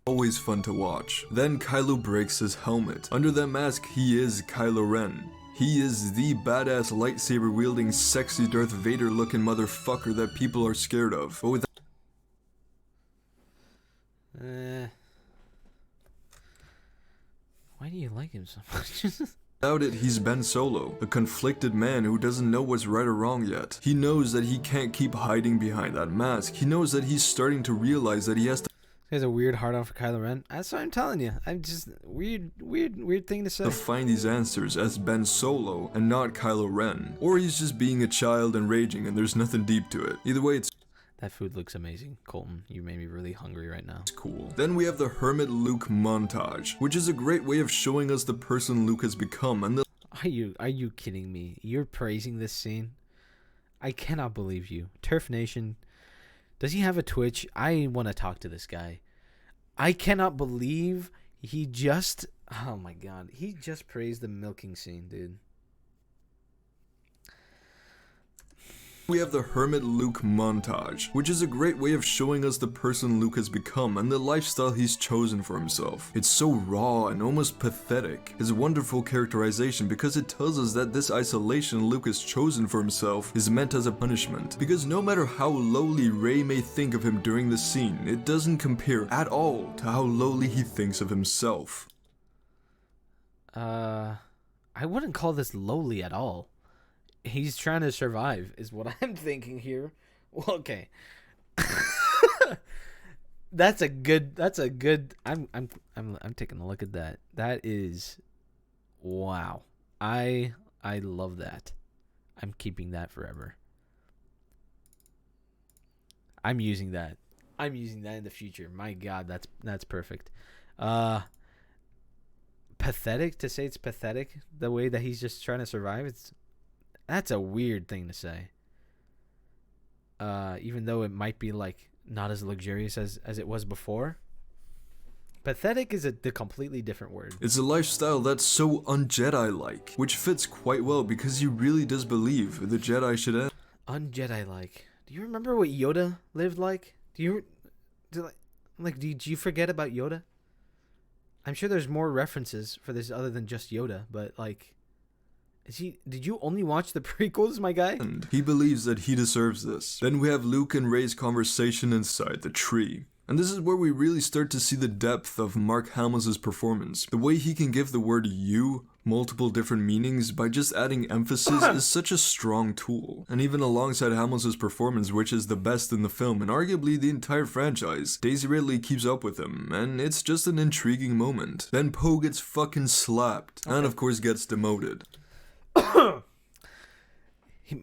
Always fun to watch. Then Kylo breaks his helmet. Under that mask, he is Kylo Ren. He is the badass lightsaber-wielding, sexy Darth Vader-looking motherfucker that people are scared of. But with why do you like him so much? without it, he's Ben Solo, a conflicted man who doesn't know what's right or wrong yet. He knows that he can't keep hiding behind that mask. He knows that he's starting to realize that he has to He has a weird heart on for Kylo Ren. That's what I'm telling you. I'm just weird thing to say. find these answers as Ben Solo and not Kylo Ren. Or he's just being a child and raging and there's nothing deep to it. Either way, it's That food looks amazing, Colton. You made me really hungry right now. cool. Then we have the Hermit Luke montage, which is a great way of showing us the person Luke has become and the Are you kidding me? You're praising this scene? I cannot believe you. TurfNation, does he have a Twitch? I want to talk to this guy. I cannot believe he just... Oh my god. He just praised the milking scene, dude. we have the Hermit Luke montage, which is a great way of showing us the person Luke has become and the lifestyle he's chosen for himself. It's so raw and almost pathetic. His wonderful characterization because it tells us that this isolation Luke has chosen for himself is meant as a punishment. Because no matter how lowly Rey may think of him during the scene, it doesn't compare at all to how lowly he thinks of himself. I wouldn't call this lowly at all. He's trying to survive, is what I'm thinking here. Well, okay. That's a good. I'm taking a look at that. That is, wow. I love that. I'm keeping that forever. I'm using that in the future. My God, that's perfect. Pathetic, to say it's pathetic the way that he's just trying to survive. That's a weird thing to say. Even though it might be like not as luxurious as it was before. Pathetic is the completely different word. It's a lifestyle that's so un-Jedi-like, which fits quite well because he really does believe the Jedi should end. Un-Jedi-like. Do you remember what Yoda lived like? Did you forget about Yoda? I'm sure there's more references for this other than just Yoda, but like... Did you only watch the prequels, my guy? And he believes that he deserves this. Then we have Luke and Rey's conversation inside the tree. And this is where we really start to see the depth of Mark Hamill's performance. The way he can give the word you multiple different meanings by just adding emphasis is such a strong tool. And even alongside Hamill's performance, which is the best in the film and arguably the entire franchise, Daisy Ridley keeps up with him, and it's just an intriguing moment. Then Poe gets fucking slapped, and of course gets demoted.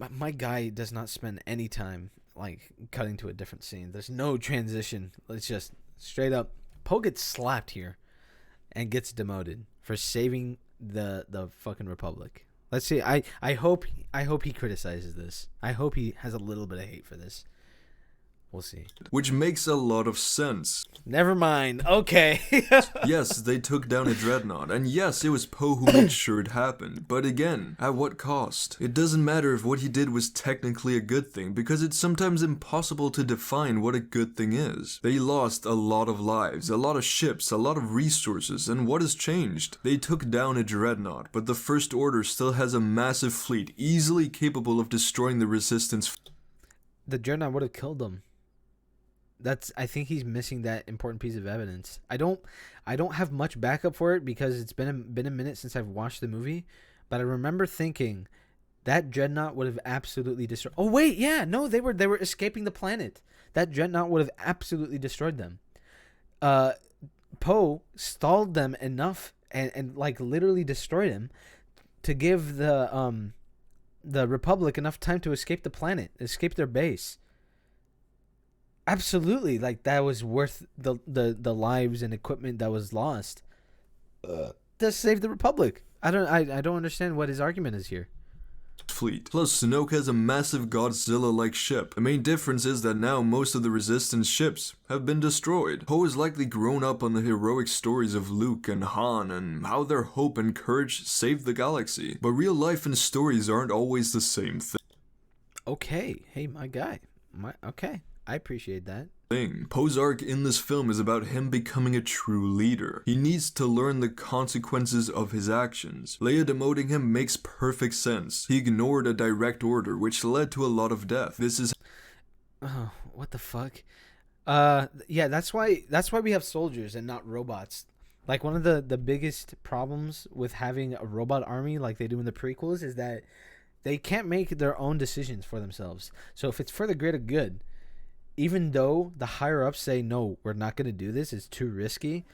My guy does not spend any time like cutting to a different scene. There's no transition. It's just straight up. Poe gets slapped here and gets demoted for saving the fucking Republic. Let's see. I hope he criticizes this. I hope he has a little bit of hate for this. We'll see. Which makes a lot of sense. Never mind. Okay. Yes, they took down a dreadnought, and yes, it was Poe who made sure it happened. But again, at what cost? It doesn't matter if what he did was technically a good thing, because it's sometimes impossible to define what a good thing is. They lost a lot of lives, a lot of ships, a lot of resources, and what has changed? They took down a dreadnought, but the First Order still has a massive fleet, easily capable of destroying the Resistance. The dreadnought would have killed them. I think he's missing that important piece of evidence. I don't have much backup for it because it's been a minute since I've watched the movie, but I remember thinking that dreadnought would have absolutely destroyed. Oh wait, yeah, no, they were escaping the planet. That dreadnought would have absolutely destroyed them. Uh, Poe stalled them enough and like literally destroyed him to give the Republic enough time to escape the planet, escape their base. Absolutely, like that was worth the lives and equipment that was lost to save the Republic. I don't understand what his argument is here. Fleet. Plus, Snoke has a massive Godzilla-like ship. The main difference is that now most of the Resistance ships have been destroyed. Poe has likely grown up on the heroic stories of Luke and Han and how their hope and courage saved the galaxy. But real life and stories aren't always the same thing. Okay, hey, my guy. Okay, I appreciate that. Poe's arc in this film is about him becoming a true leader. He needs to learn the consequences of his actions. Leia demoting him makes perfect sense. He ignored a direct order, which led to a lot of death. This is... Oh, what the fuck? Yeah, that's why we have soldiers and not robots. Like, one of the biggest problems with having a robot army like they do in the prequels is that they can't make their own decisions for themselves. So if it's for the greater good, even though the higher ups say, no, we're not going to do this, it's too risky,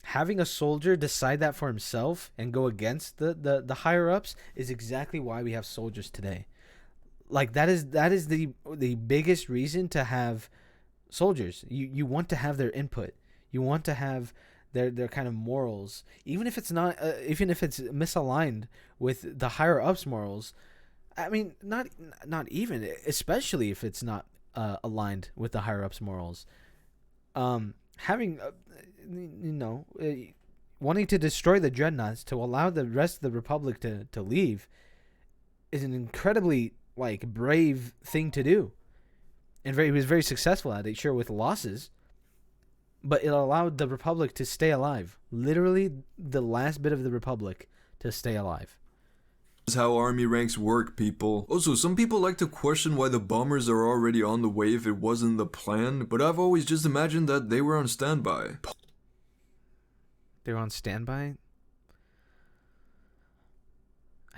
having a soldier decide that for himself and go against the higher ups is exactly why we have soldiers today. Like, that is the biggest reason to have soldiers. You want to have their input. You want to have their kind of morals, even if it's not even if it's misaligned with the higher ups morals. I mean, not even, especially if it's not aligned with the higher ups morals. Having wanting to destroy the dreadnoughts to allow the rest of the Republic to leave is an incredibly like brave thing to do, and he was very successful at it, sure, with losses, but it allowed the Republic to stay alive, literally the last bit of the Republic to stay alive. Is how army ranks work, people. Also, some people like to question why the bombers are already on the way if it wasn't the plan, but I've always just imagined that they were on standby. They were on standby?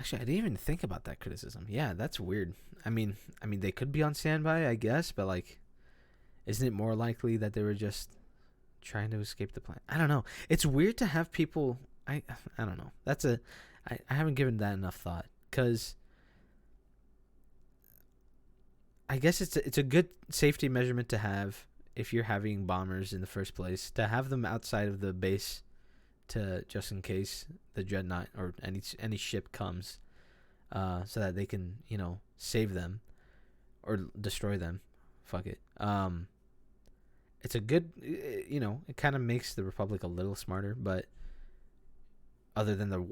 Actually, I didn't even think about that criticism. Yeah, that's weird. I mean, they could be on standby, I guess, but like, isn't it more likely that they were just trying to escape the plan? I don't know. It's weird to have people. I don't know. I haven't given that enough thought, because I guess it's a good safety measurement to have if you're having bombers in the first place, to have them outside of the base, to just in case the dreadnought or any ship comes, so that they can save them or destroy them. Fuck it. It's a good it kind of makes the Republic a little smarter, but other than the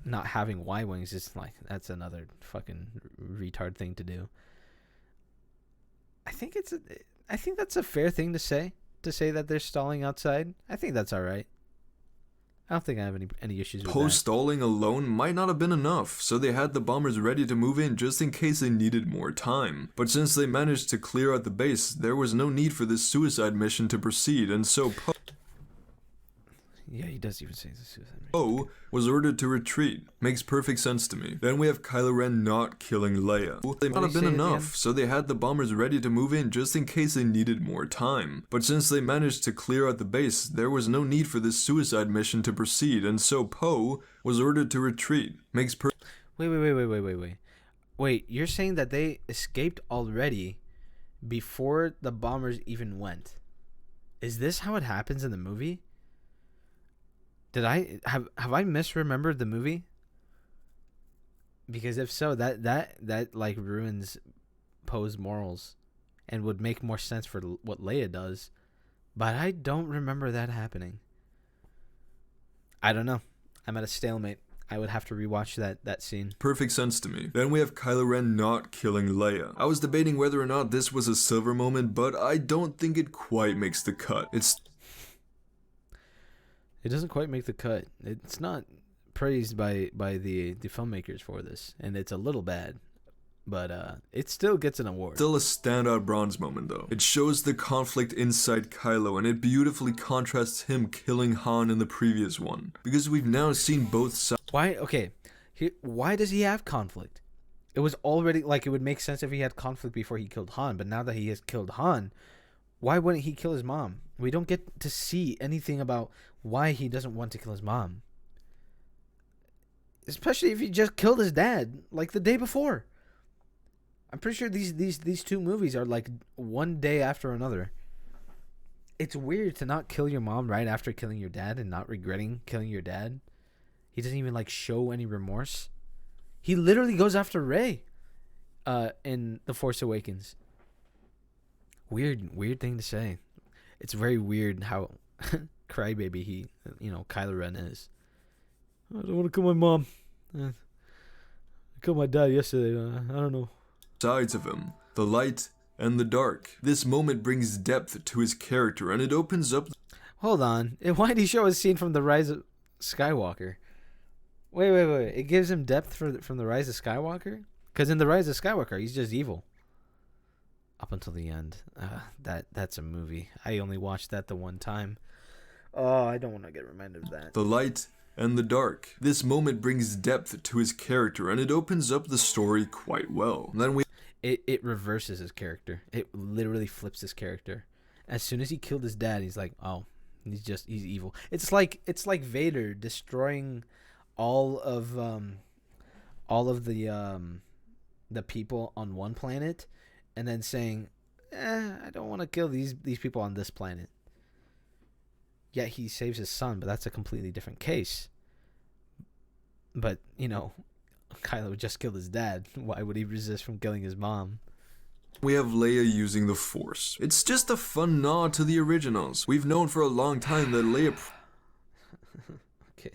not having Y-wings, it's like that's another fucking retard thing to do. I think that's a fair thing to say that they're stalling outside. I think that's all right. I don't think I have any issues with that. Poe stalling alone might not have been enough, so they had the bombers ready to move in just in case they needed more time. But since they managed to clear out the base, there was no need for this suicide mission to proceed, and so Poe... Yeah, he does even say the suicide mission. Poe was ordered to retreat. Makes perfect sense to me. Then we have Kylo Ren not killing Leia. They might have been enough, so they had the bombers ready to move in just in case they needed more time. But since they managed to clear out the base, there was no need for this suicide mission to proceed, and so Poe was ordered to retreat. Makes perfect... Wait, you're saying that they escaped already before the bombers even went? Is this how it happens in the movie? Did I have I misremembered the movie? Because if so, that like ruins Poe's morals, and would make more sense for what Leia does. But I don't remember that happening. I don't know. I'm at a stalemate. I would have to rewatch that scene. Perfect sense to me. Then we have Kylo Ren not killing Leia. I was debating whether or not this was a silver moment, but I don't think it quite makes the cut. It doesn't quite make the cut. It's not praised by the filmmakers for this, and it's a little bad, but it still gets an award. Still a standout bronze moment though. It shows the conflict inside Kylo, and it beautifully contrasts him killing Han in the previous one, because we've now seen both sides. Why? Okay, why does he have conflict? It was already like it would make sense if he had conflict before he killed Han, but now that he has killed Han, why wouldn't he kill his mom? We don't get to see anything about why he doesn't want to kill his mom. Especially if he just killed his dad like the day before. I'm pretty sure these two movies are like one day after another. It's weird to not kill your mom right after killing your dad and not regretting killing your dad. He doesn't even like show any remorse. He literally goes after Rey in The Force Awakens. Weird thing to say. It's very weird how crybaby Kylo Ren is. I don't want to kill my mom. I killed my dad yesterday. I don't know. Sides of him, the light and the dark. This moment brings depth to his character, and it opens up. Hold on. Why did he show a scene from The Rise of Skywalker? Wait. It gives him depth from The Rise of Skywalker? Because in The Rise of Skywalker, he's just evil. Up until the end. That's a movie. I only watched that the one time. Oh, I don't want to get reminded of that. The light and the dark. This moment brings depth to his character, and it opens up the story quite well. And then It reverses his character. It literally flips his character. As soon as he killed his dad, he's like, oh, he's evil. It's like Vader destroying all of the people on one planet, and then saying, I don't want to kill these people on this planet. Yet he saves his son, but that's a completely different case. But, Kylo just killed his dad. Why would he resist from killing his mom? we have Leia using the Force. It's just a fun nod to the originals. We've known for a long time that Leia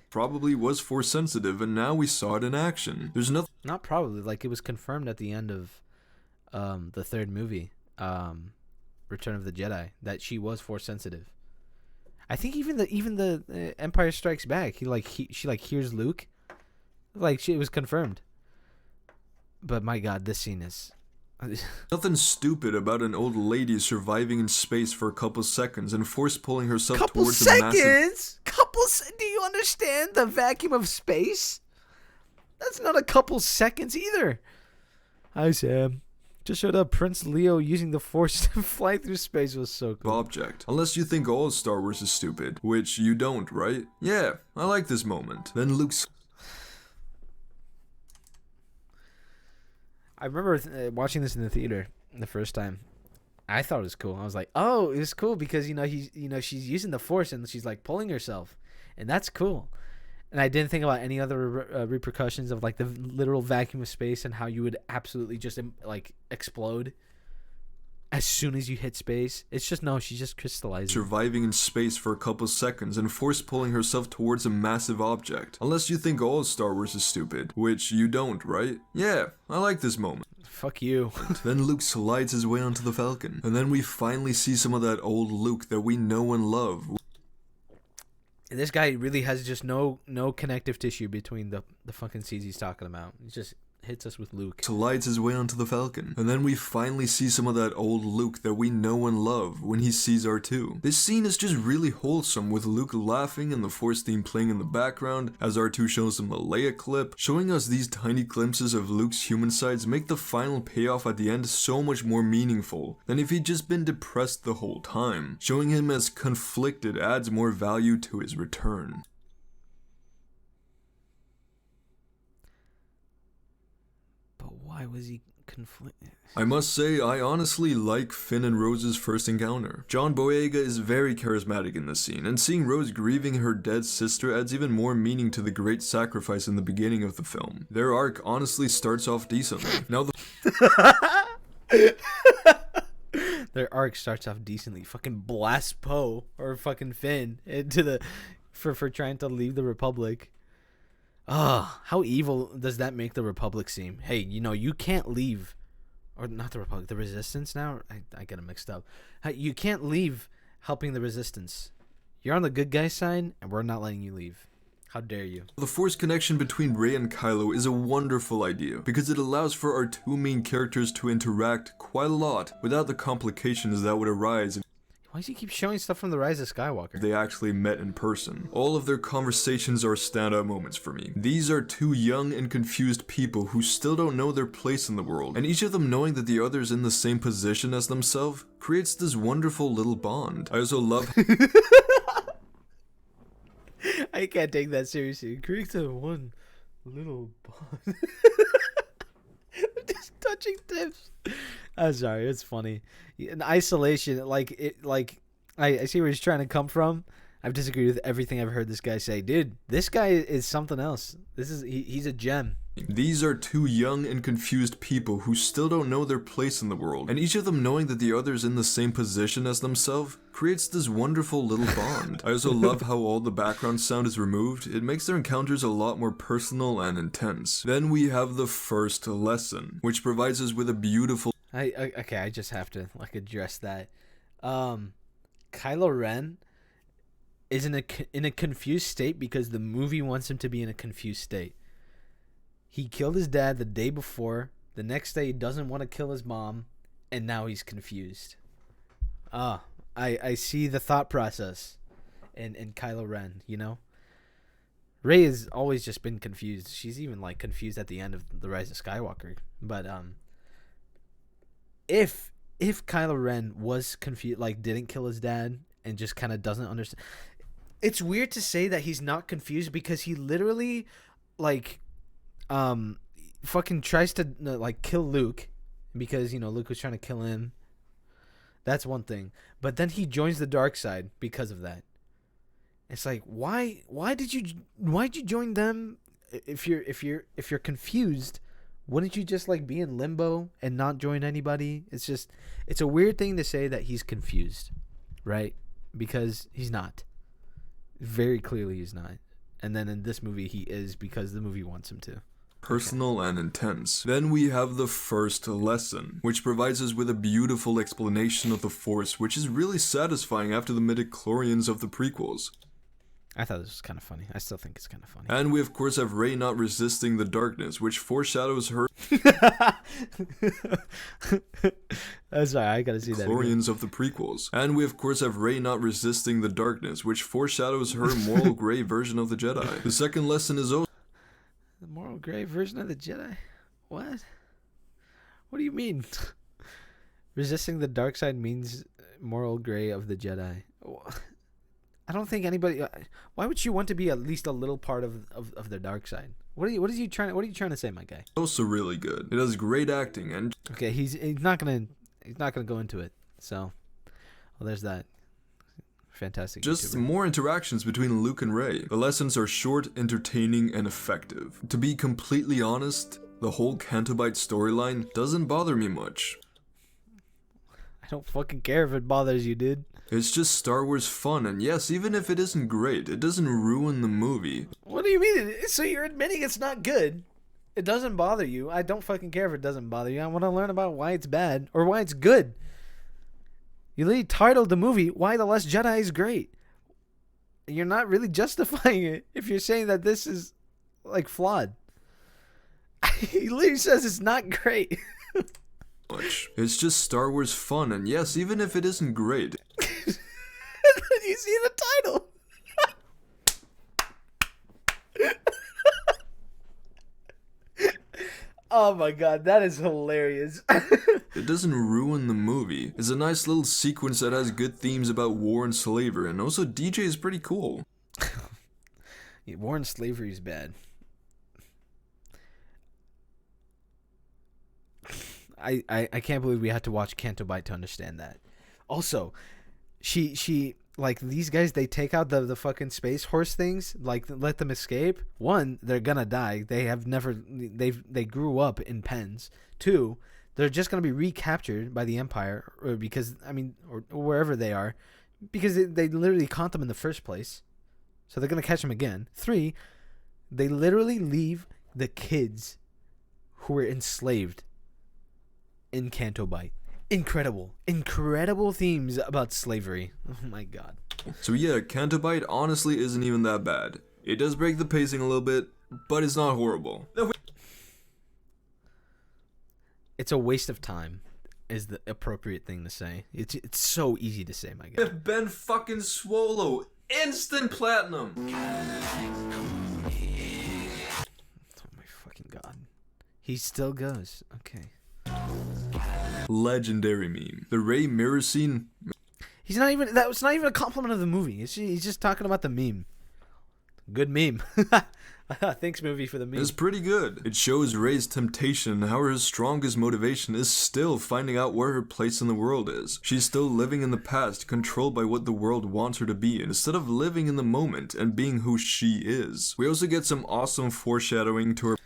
probably was Force sensitive, and now we saw it in action. There's nothing. Not probably. Like, it was confirmed at the end of the third movie, Return of the Jedi, that she was Force sensitive. I think even the Empire Strikes Back, she hears Luke, it was confirmed. But my God, this scene is. Nothing stupid about an old lady surviving in space for a couple seconds and force pulling herself towards a massive. Do you understand the vacuum of space? That's not a couple seconds either. Hi, Sam. Just showed up. Prince Leo using the Force to fly through space was so cool. Object. Unless you think all Star Wars is stupid, which you don't, right? Yeah, I like this moment. Then Luke's. I remember watching this in the theater the first time. I thought it was cool. I was like, "Oh, it's cool because she's using the Force and she's like pulling herself, and that's cool." And I didn't think about any other repercussions of like the literal vacuum of space and how you would absolutely just explode as soon as you hit space. It's just she's just crystallizing. Surviving in space for a couple seconds and force pulling herself towards a massive object. Unless you think all Star Wars is stupid, which you don't, right? Yeah, I like this moment. Fuck you. Then Luke slides his way onto the Falcon. And then we finally see some of that old Luke that we know and love. And this guy really has just no connective tissue between the fucking scenes he's talking about. He just hits us with Luke. Slides his way onto the Falcon. And then we finally see some of that old Luke that we know and love when he sees R2. This scene is just really wholesome, with Luke laughing and the Force theme playing in the background as R2 shows him the Leia clip. Showing us these tiny glimpses of Luke's human sides make the final payoff at the end so much more meaningful than if he'd just been depressed the whole time. Showing him as conflicted adds more value to his return. Why was he conflicted? I must say, I honestly like Finn and Rose's first encounter. John Boyega is very charismatic in this scene, and seeing Rose grieving her dead sister adds even more meaning to the great sacrifice in the beginning of the film. Their arc honestly starts off decently. Now Their arc starts off decently. Fucking blast Poe or fucking Finn into for trying to leave the Republic. Oh, how evil does that make the Republic seem? Hey, you can't leave. Or not the Republic, the Resistance now? I get them mixed up. You can't leave helping the Resistance. You're on the good guy side, and we're not letting you leave. How dare you? The Force connection between Rey and Kylo is a wonderful idea, because it allows for our two main characters to interact quite a lot without the complications that would arise. Why does he keep showing stuff from The Rise of Skywalker? They actually met in person. All of their conversations are standout moments for me. These are two young and confused people who still don't know their place in the world, and each of them knowing that the other is in the same position as themselves creates this wonderful little bond. I also love I can't take that seriously. It creates a one little bond. Just touching tips. I'm sorry, it's funny. In isolation, I see where he's trying to come from. I've disagreed with everything I've heard this guy say. Dude, this guy is something else. He's a gem. These are two young and confused people who still don't know their place in the world, and each of them knowing that the other is in the same position as themselves creates this wonderful little bond. I also love how all the background sound is removed. It makes their encounters a lot more personal and intense. Then we have the first lesson, which provides us with a beautiful... I just have to address that. Kylo Ren is in a confused state because the movie wants him to be in a confused state. He killed his dad the day before. The next day he doesn't want to kill his mom, and now he's confused. I see the thought process in Kylo Ren, you know? Rey has always just been confused. She's even confused at the end of The Rise of Skywalker. But if Kylo Ren was confused, didn't kill his dad and just kind of doesn't understand, it's weird to say that he's not confused because he literally fucking tries to kill Luke because Luke was trying to kill him. That's one thing, but then he joins the dark side because of that. It's why did you join them if you're confused? Wouldn't you just be in limbo and not join anybody? It's a weird thing to say that he's confused, right? Because he's not. Very clearly he's not. And then in this movie he is because the movie wants him to. Personal and intense. Then we have the first lesson, which provides us with a beautiful explanation of the Force, which is really satisfying after the midichlorians of the prequels. I thought this was kind of funny. I still think it's kind of funny. And we of course have Rey not resisting the darkness, which foreshadows her I'm sorry, I gotta see that. Midichlorians of the prequels. And we of course have Rey not resisting the darkness, which foreshadows her moral gray version of the Jedi. The second lesson is also the moral gray version of the Jedi? What? What do you mean? Resisting the dark side means moral gray of the Jedi. I don't think anybody. Why would you want to be at least a little part of the dark side? What are you trying to say, my guy? also really good. It has great acting and Okay, he's not gonna go into it. So, well, there's that. Fantastic. just YouTuber. more interactions between Luke and Rey. The lessons are short, entertaining, and effective. To be completely honest, the whole Cantobite storyline doesn't bother me much. I don't fucking care if it bothers you, dude. It's just Star Wars fun, and yes, even if it isn't great, it doesn't ruin the movie. What do you mean? So you're admitting it's not good? It doesn't bother you. I don't fucking care if it doesn't bother you. I want to learn about why it's bad or why it's good. You literally titled the movie "Why the Last Jedi is Great." You're not really justifying it if you're saying that this is flawed. He literally says it's not great. Much. It's just Star Wars fun, and yes, even if it isn't great. You see the title. Oh my god, that is hilarious. It doesn't ruin the movie. It's a nice little sequence that has good themes about war and slavery, and also DJ is pretty cool. Yeah, war and slavery is bad. I can't believe we had to watch Cantobite to understand that. Also, she these guys, they take out the fucking space horse things, let them escape. One, they're gonna die. They grew up in pens. Two, they're just gonna be recaptured by the Empire, or wherever they are, because they literally caught them in the first place. So they're gonna catch them again. Three, they literally leave the kids who were enslaved in Cantobite. Incredible themes about slavery. Oh my god. So yeah, Cantobite honestly isn't even that bad. It does break the pacing a little bit, but it's not horrible. It's a waste of time. is the appropriate thing to say. It's so easy to say, my guy. Ben fucking Swallow, instant platinum. Oh my fucking god. He still goes. Okay. Legendary meme. The Ray mirror scene. That was not even a compliment of the movie. He's just talking about the meme. Good meme. Thanks, movie, for the meme. It's pretty good. It shows Rey's temptation and how her strongest motivation is still finding out where her place in the world is. She's still living in the past, controlled by what the world wants her to be, instead of living in the moment and being who she is. We also get some awesome foreshadowing to her.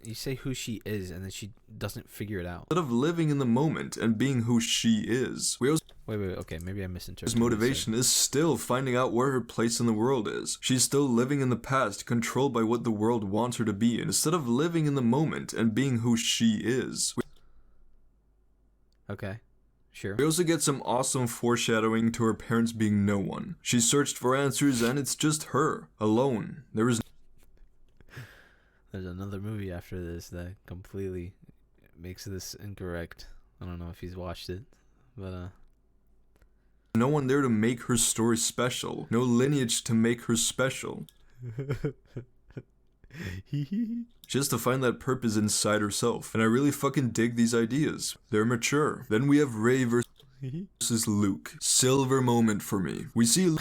You say who she is, and then she doesn't figure it out. Instead of living in the moment and being who she is. We also Wait, okay, maybe I misinterpreted. His motivation is still finding out where her place in the world is. She's still living in the past, controlled by what the world wants her to be, instead of living in the moment and being who she is. Okay, sure. We also get some awesome foreshadowing to her parents being no one. She searched for answers and it's just her, alone. There's another movie after this that completely makes this incorrect. I don't know if he's watched it, but no one there to make her story special. No lineage to make her special. She has to find that purpose inside herself. And I really fucking dig these ideas. They're mature. Then we have Rey versus Luke. Silver moment for me. We see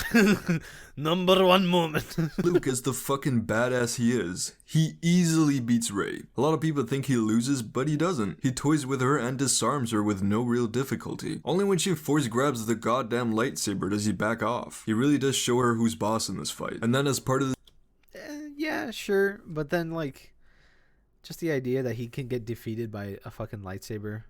number one moment. Luke as the fucking badass he is. He easily beats Rey. A lot of people think he loses, but he doesn't. He toys with her and disarms her with no real difficulty. Only when she force grabs the goddamn lightsaber does he back off. He really does show her who's boss in this fight. And then as part of the yeah, sure, but then like just the idea that he can get defeated by a fucking lightsaber.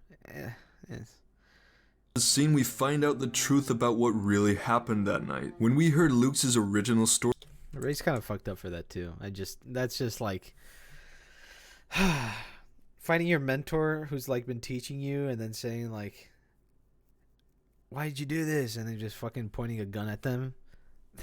The scene, we find out the truth about what really happened that night. When we heard Luke's original story. Rey's kind of fucked up for that too. That's just like finding your mentor who's like been teaching you and then saying like, why did you do this? And then just fucking pointing a gun at them.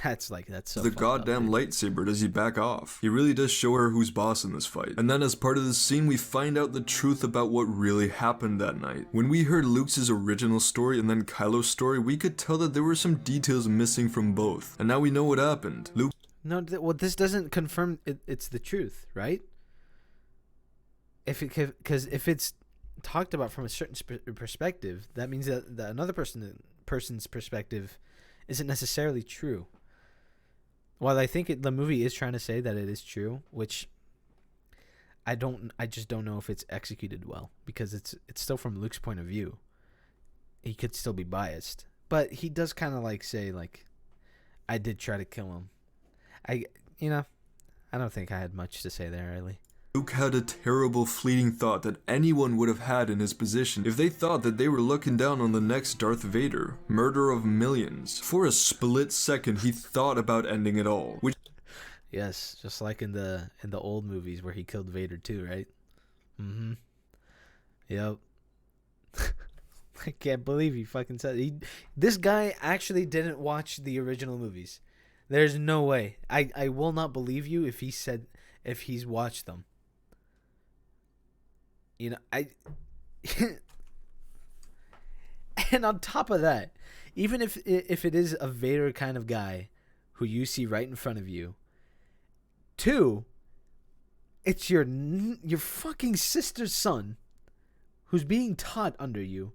That's so the goddamn lightsaber does he back off. He really does show her who's boss in this fight. And then as part of the scene, we find out the truth about what really happened that night. When we heard Luke's original story and then Kylo's story, we could tell that there were some details missing from both. And now we know what happened. Luke. No, well, this doesn't confirm it's the truth, right? Because if it's talked about from a certain perspective, that means that another person's perspective isn't necessarily true. While I think the movie is trying to say that it is true, which I just don't know if it's executed well, because it's still from Luke's point of view. He could still be biased, but he does kind of like say like, I did try to kill him. I don't think I had much to say there really. Luke had a terrible fleeting thought that anyone would have had in his position if they thought that they were looking down on the next Darth Vader, murderer of millions. For a split second, he thought about ending it all. Yes, just like in the old movies where he killed Vader too, right? Mm-hmm. Yep. I can't believe he fucking said this guy actually didn't watch the original movies. There's no way. I will not believe you if he's watched them. You know, and on top of that, even if it is a Vader kind of guy who you see right in front of you, two, it's your fucking sister's son who's being taught under you.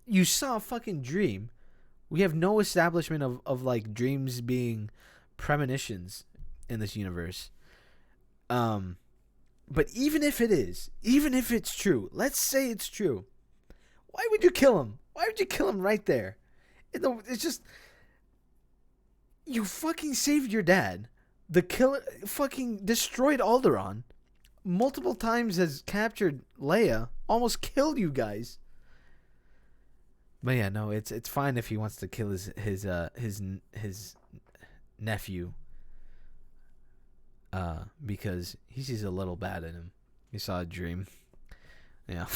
You saw a fucking dream. We have no establishment of like dreams being premonitions in this universe. But even if it's true, let's say it's true, why would you kill him? Why would you kill him right there? It's just, you fucking saved your dad. The killer fucking destroyed Alderaan multiple times, has captured Leia, almost killed you guys. But yeah, no, it's fine if he wants to kill his nephew. Because he sees a little bad in him. He saw a dream. Yeah.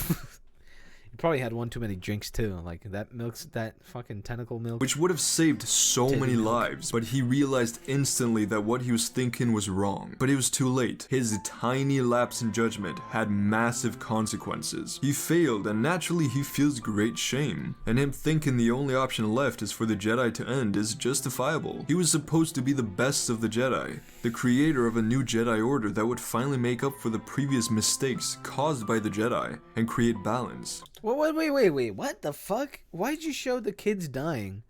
probably had one too many drinks too. Like that fucking tentacle milk. which would have saved so Titty many milk. lives, but he realized instantly that what he was thinking was wrong. But it was too late. His tiny lapse in judgment had massive consequences. He failed, and naturally he feels great shame. And him thinking the only option left is for the Jedi to end is justifiable. He was supposed to be the best of the Jedi, the creator of a new Jedi Order that would finally make up for the previous mistakes caused by the Jedi and create balance. Wait. What the fuck? Why'd you show the kids dying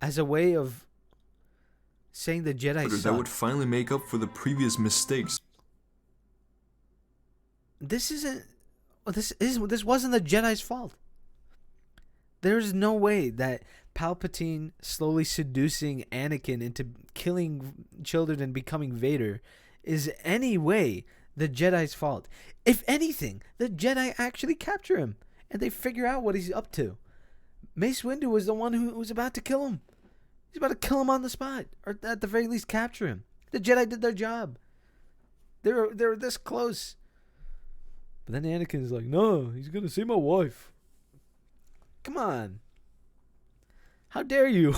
as a way of saying the Jedi That suck? would finally make up for the previous mistakes. This wasn't the Jedi's fault. There's no way that Palpatine slowly seducing Anakin into killing children and becoming Vader is any way the Jedi's fault. If anything, the Jedi actually capture him and they figure out what he's up to. Mace Windu was the one who was about to kill him. He's about to kill him on the spot, or at the very least capture him. The Jedi did their job. They were this close. But then Anakin's like, no, he's gonna see my wife. Come on. How dare you?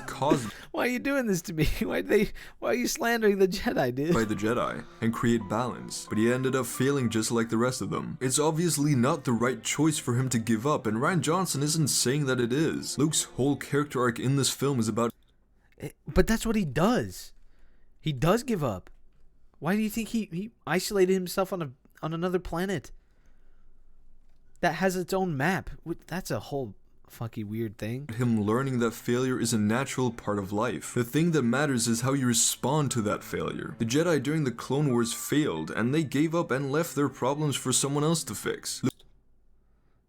Caused Why are you doing this to me? Why are you slandering the Jedi, dude? by the Jedi and create balance, but he ended up failing just like the rest of them. It's obviously not the right choice for him to give up, and Rian Johnson isn't saying that it is. Luke's whole character arc in this film is about But that's what he does. He does give up. Why do you think he isolated himself on another planet that has its own map? That's a whole fucking weird thing. him learning that failure is a natural part of life. The thing that matters is how you respond to that failure. The Jedi during the Clone Wars failed, and they gave up and left their problems for someone else to fix.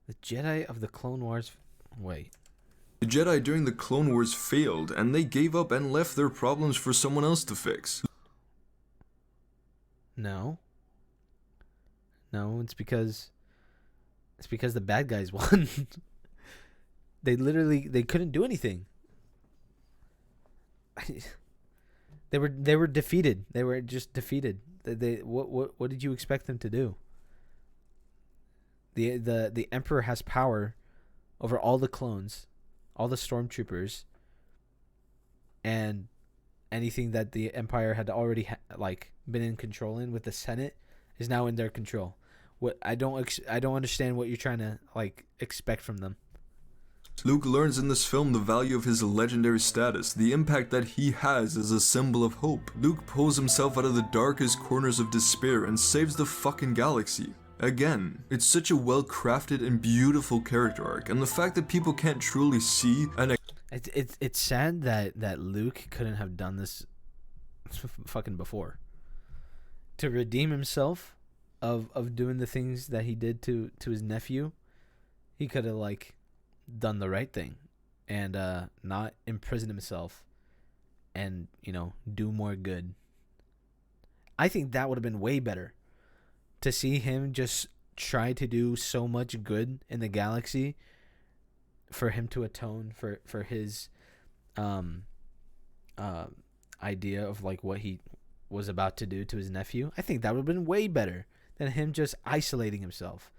The Jedi of the Clone Wars. Wait. The Jedi during the Clone Wars failed, and they gave up and left their problems for someone else to fix. No, it's because the bad guys won. They couldn't do anything. They were defeated. They were just defeated. What did you expect them to do? The Emperor has power over all the clones, all the stormtroopers, and anything that the Empire had already been in control in with the Senate is now in their control. What I don't understand what you're trying to expect from them. Luke learns in this film the value of his legendary status, the impact that he has as a symbol of hope. Luke pulls himself out of the darkest corners of despair and saves the fucking galaxy. Again, it's such a well-crafted and beautiful character arc, and the fact that people can't truly see and It's sad that Luke couldn't have done this fucking before. To redeem himself of doing the things that he did to his nephew, he could have done the right thing and not imprison himself and do more good. I think that would have been way better to see him just try to do so much good in the galaxy for him to atone for his idea of what he was about to do to his nephew. I think that would have been way better than him just isolating himself.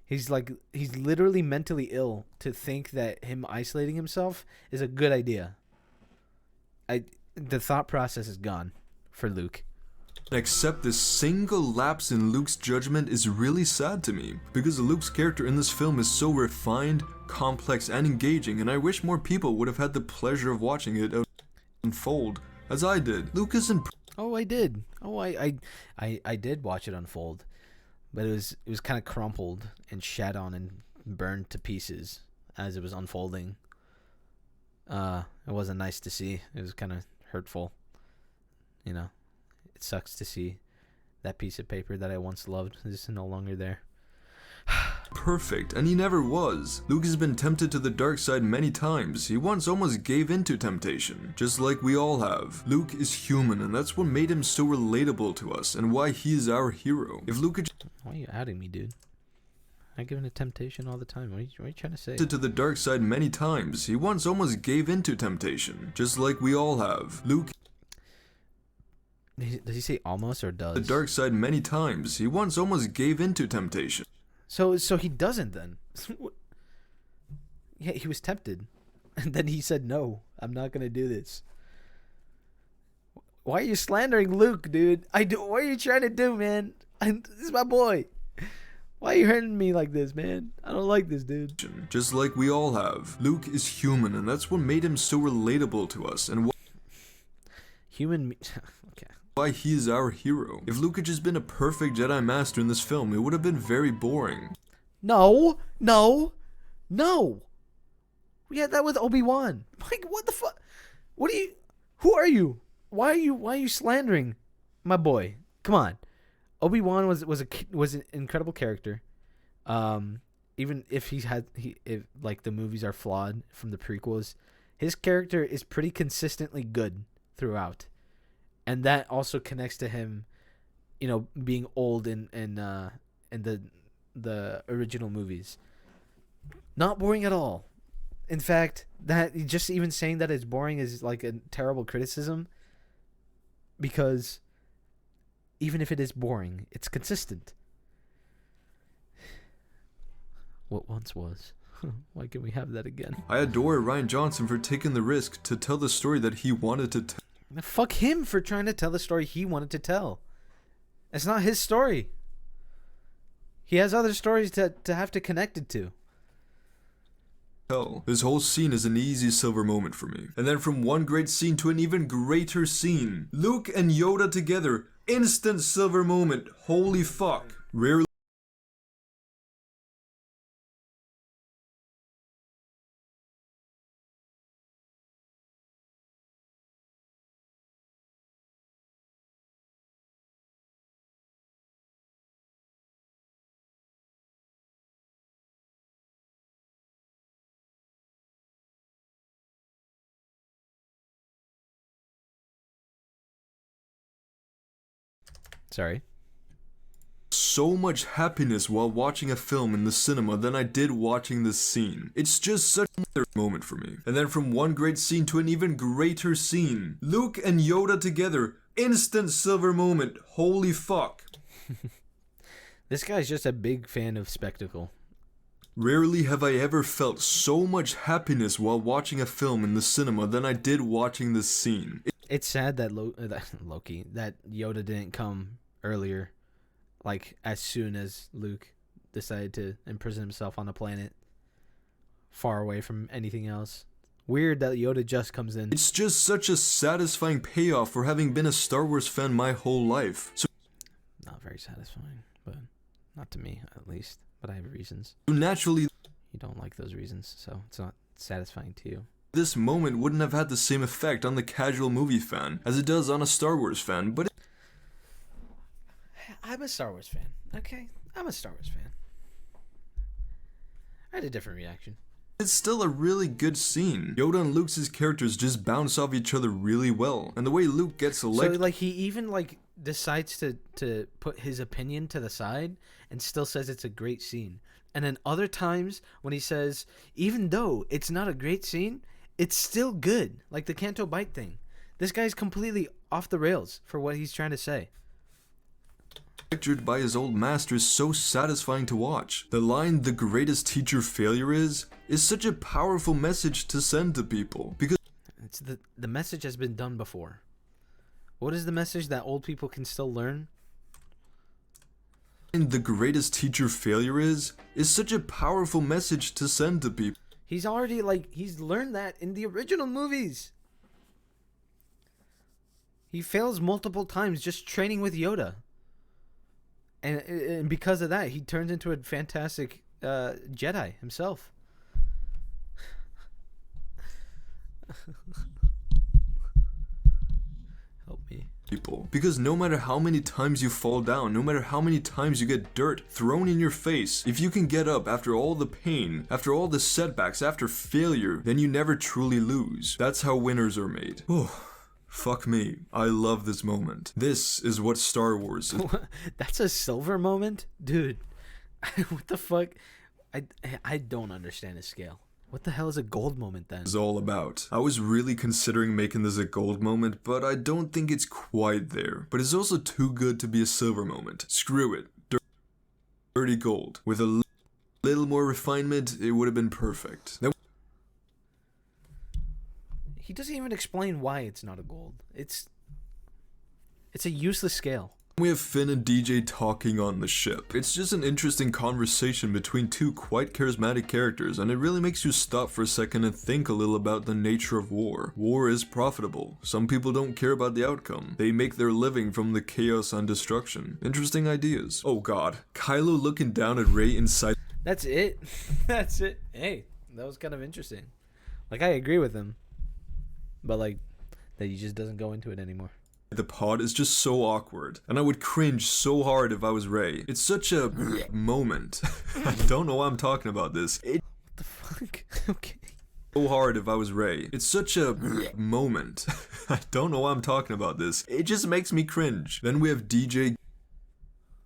He's literally mentally ill to think that him isolating himself is a good idea. The thought process is gone for Luke. accept this single lapse in Luke's judgment is really sad to me, because Luke's character in this film is so refined, complex, and engaging, and I wish more people would have had the pleasure of watching it unfold as I did. Luke isn't. Oh, I did. Oh, I did watch it unfold, but it was kind of crumpled and shat on and burned to pieces as it was unfolding. It wasn't nice to see. It was kind of hurtful. It sucks to see that piece of paper that I once loved is no longer there. Perfect, and he never was. Luke has been tempted to the dark side many times. He once almost gave in to temptation, just like we all have. Luke is human, and that's what made him so relatable to us, and why he is our hero. If Luke had Why are you outing me, dude? I give in to temptation all the time. What are you trying to say? to the dark side many times, he once almost gave in to temptation, just like we all have. Luke Does he say almost or does? the dark side many times. He once almost gave in to temptation. So he doesn't then. Yeah, he was tempted. And then he said, no, I'm not going to do this. Why are you slandering Luke, dude? What are you trying to do, man? This is my boy. Why are you hurting me like this, man? I don't like this, dude. Just like we all have. Luke is human, and that's what made him so relatable to us, and Okay. why he is our hero. If Luke had just been a perfect Jedi Master in this film, it would have been very boring. No. We had that with Obi-Wan. Like, what the fuck? Who are you? Why are you slandering my boy? Come on. Obi-Wan was an incredible character. Even if if like the movies are flawed from the prequels, his character is pretty consistently good throughout. And that also connects to him, being old in the original movies. Not boring at all. In fact, that just even saying that it's boring is like a terrible criticism, because even if it is boring, it's consistent. What once was. Why can't we have that again? I adore Rian Johnson for taking the risk to tell the story that he wanted to tell. Fuck him for trying to tell the story he wanted to tell. It's not his story. He has other stories to have to connect it to. This whole scene is an easy silver moment for me. And then from one great scene to an even greater scene. Luke and Yoda together. Instant silver moment. Holy fuck. Rarely. Sorry. So much happiness while watching a film in the cinema than I did watching this scene. It's just such a moment for me. And then from one great scene to an even greater scene. Luke and Yoda together. Instant silver moment. Holy fuck. This guy's just a big fan of spectacle. Rarely have I ever felt so much happiness while watching a film in the cinema than I did watching this scene. It's sad that that Yoda didn't come earlier, like as soon as Luke decided to imprison himself on a planet far away from anything else. Weird that Yoda just comes in. It's just such a satisfying payoff for having been a Star Wars fan my whole life. So not very satisfying, but not to me at least. But I have reasons. Naturally, you don't like those reasons, so it's not satisfying to you. This moment wouldn't have had the same effect on the casual movie fan as it does on a Star Wars fan, but I'm a Star Wars fan, okay? I'm a Star Wars fan. I had a different reaction. It's still a really good scene. Yoda and Luke's characters just bounce off each other really well, and the way Luke gets elected. So, like, he even, like, decides to put his opinion to the side and still says it's a great scene. And then other times when he says, even though it's not a great scene, it's still good. Like the Canto Bite thing. This guy's completely off the rails for what he's trying to say. Lectured by his old master is so satisfying to watch. The line, "the greatest teacher failure is such a powerful message to send to people. Because it's the message has been done before. What is the message that old people can still learn? The greatest teacher failure is such a powerful message to send to people. He's already, he's learned that in the original movies. He fails multiple times just training with Yoda. And because of that, he turns into a fantastic Jedi himself. Help me. People. Because no matter how many times you fall down, no matter how many times you get dirt thrown in your face, if you can get up after all the pain, after all the setbacks, after failure, then you never truly lose. That's how winners are made. Oh. Fuck me. I love this moment. This is what Star Wars is. That's a silver moment? Dude, what the fuck? I don't understand the scale. What the hell is a gold moment then? Is all about. I was really considering making this a gold moment, but I don't think it's quite there. But it's also too good to be a silver moment. Screw it. Dirty gold. With a little more refinement, it would have been perfect. He doesn't even explain why it's not a gold. It's a useless scale. We have Finn and DJ talking on the ship. It's just an interesting conversation between two quite charismatic characters, and it really makes you stop for a second and think a little about the nature of war. War is profitable. Some people don't care about the outcome. They make their living from the chaos and destruction. Interesting ideas. Oh god. Kylo looking down at Rey inside. That's it. That's it. Hey, that was kind of interesting. Like, I agree with him. But, like, that he just doesn't go into it anymore. The pod is just so awkward, and I would cringe so hard if I was Rey. It's such a moment. I don't know why I'm talking about this. What the fuck? Okay. So hard if I was Rey. It's such a moment. I don't know why I'm talking about this. It just makes me cringe. Then we have DJ.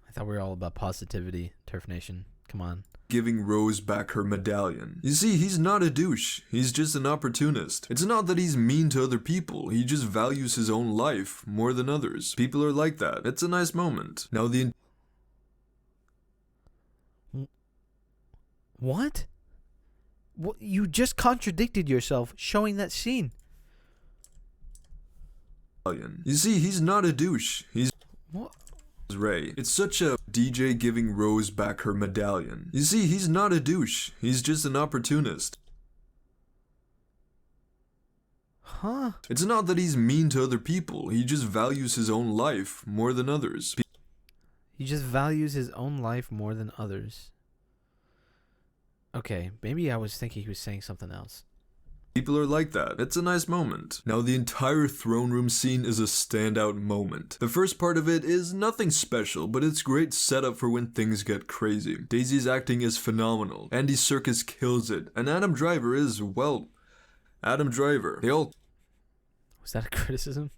I thought we were all about positivity, TurfNation. Come on. Giving Rose back her medallion. You see, he's not a douche. He's just an opportunist. It's not that he's mean to other people. He just values his own life more than others. People are like that. It's a nice moment. Now What? What? You just contradicted yourself showing that scene. You see, he's not a douche. He's What? Rey. It's such a DJ giving Rose back her medallion. You see, he's not a douche. He's just an opportunist. Huh? It's not that he's mean to other people. He just values his own life more than others. He just values his own life more than others. Okay, maybe I was thinking he was saying something else. People are like that. It's a nice moment. Now the entire throne room scene is a standout moment. The first part of it is nothing special, but it's great setup for when things get crazy. Daisy's acting is phenomenal. Andy Serkis kills it. And Adam Driver is, well, Adam Driver. They all... Was that a criticism?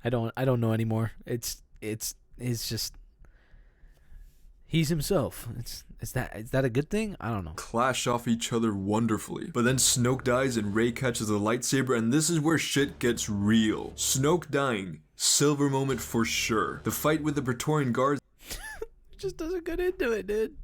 I don't know anymore. It's just he's himself. Is that a good thing? I don't know. Clash off each other wonderfully. But then Snoke dies and Rey catches a lightsaber, and this is where shit gets real. Snoke dying, silver moment for sure. The fight with the Praetorian Guards just doesn't get into it, dude.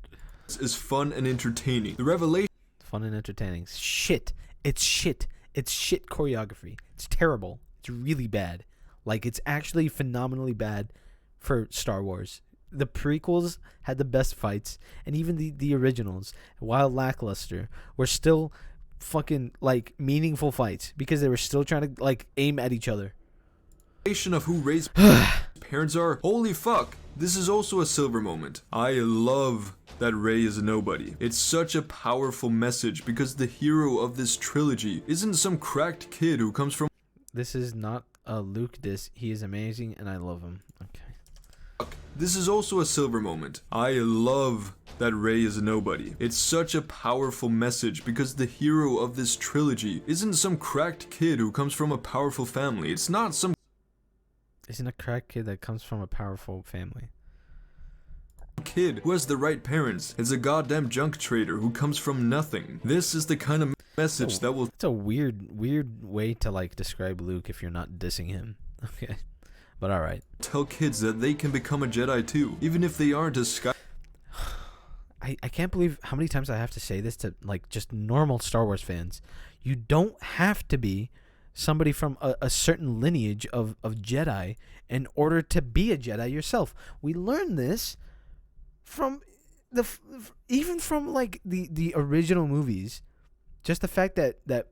Is fun and entertaining. The revelation Fun and entertaining. Shit. It's shit. It's shit choreography. It's terrible. It's really bad. Like, it's actually phenomenally bad for Star Wars. The prequels had the best fights, and even the originals, while lackluster, were still fucking, like, meaningful fights because they were still trying to, like, aim at each other. of who Rey's parents are. Holy fuck. This is also a silver moment. I love that Rey is a nobody. It's such a powerful message because the hero of this trilogy isn't some cracked kid who comes from... This is not a Luke diss. He is amazing, and I love him. Okay. This is also a silver moment. I love that Rey is a nobody. It's such a powerful message because the hero of this trilogy isn't some cracked kid who comes from a powerful family. It's not some... Isn't a crack kid that comes from a powerful family. Kid who has the right parents. It's a goddamn junk trader who comes from nothing. This is the kind of message that will... It's a weird way to, like, describe Luke if you're not dissing him. Okay. But alright. Tell kids that they can become a Jedi too, even if they aren't a Sky... I can't believe how many times I have to say this to, like, just normal Star Wars fans. You don't have to be somebody from a certain lineage of Jedi in order to be a Jedi yourself. We learned this from even from, like, the original movies. Just the fact that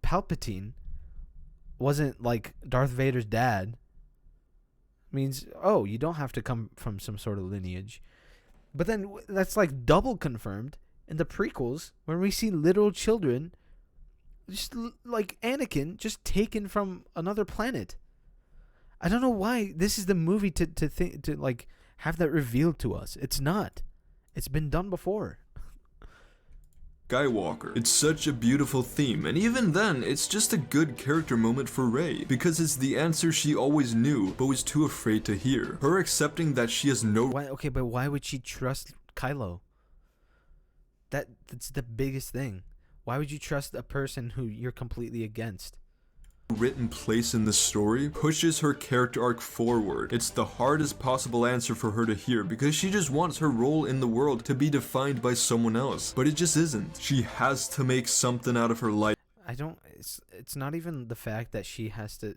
Palpatine wasn't, like, Darth Vader's dad means, oh, you don't have to come from some sort of lineage. But then that's, like, double confirmed in the prequels when we see little children, just like Anakin, just taken from another planet. I don't know why this is the movie to like have that revealed to us. It's not. It's been done before. Skywalker. It's such a beautiful theme, and even then, it's just a good character moment for Rey, because it's the answer she always knew, but was too afraid to hear. Her accepting that she has no... Okay, but why would she trust Kylo? That's the biggest thing. Why would you trust a person who you're completely against? Written place in the story pushes her character arc forward. It's the hardest possible answer for her to hear because she just wants her role in the world to be defined by someone else, but it just isn't. She has to make something out of her life. I don't. It's not even the fact that she has to.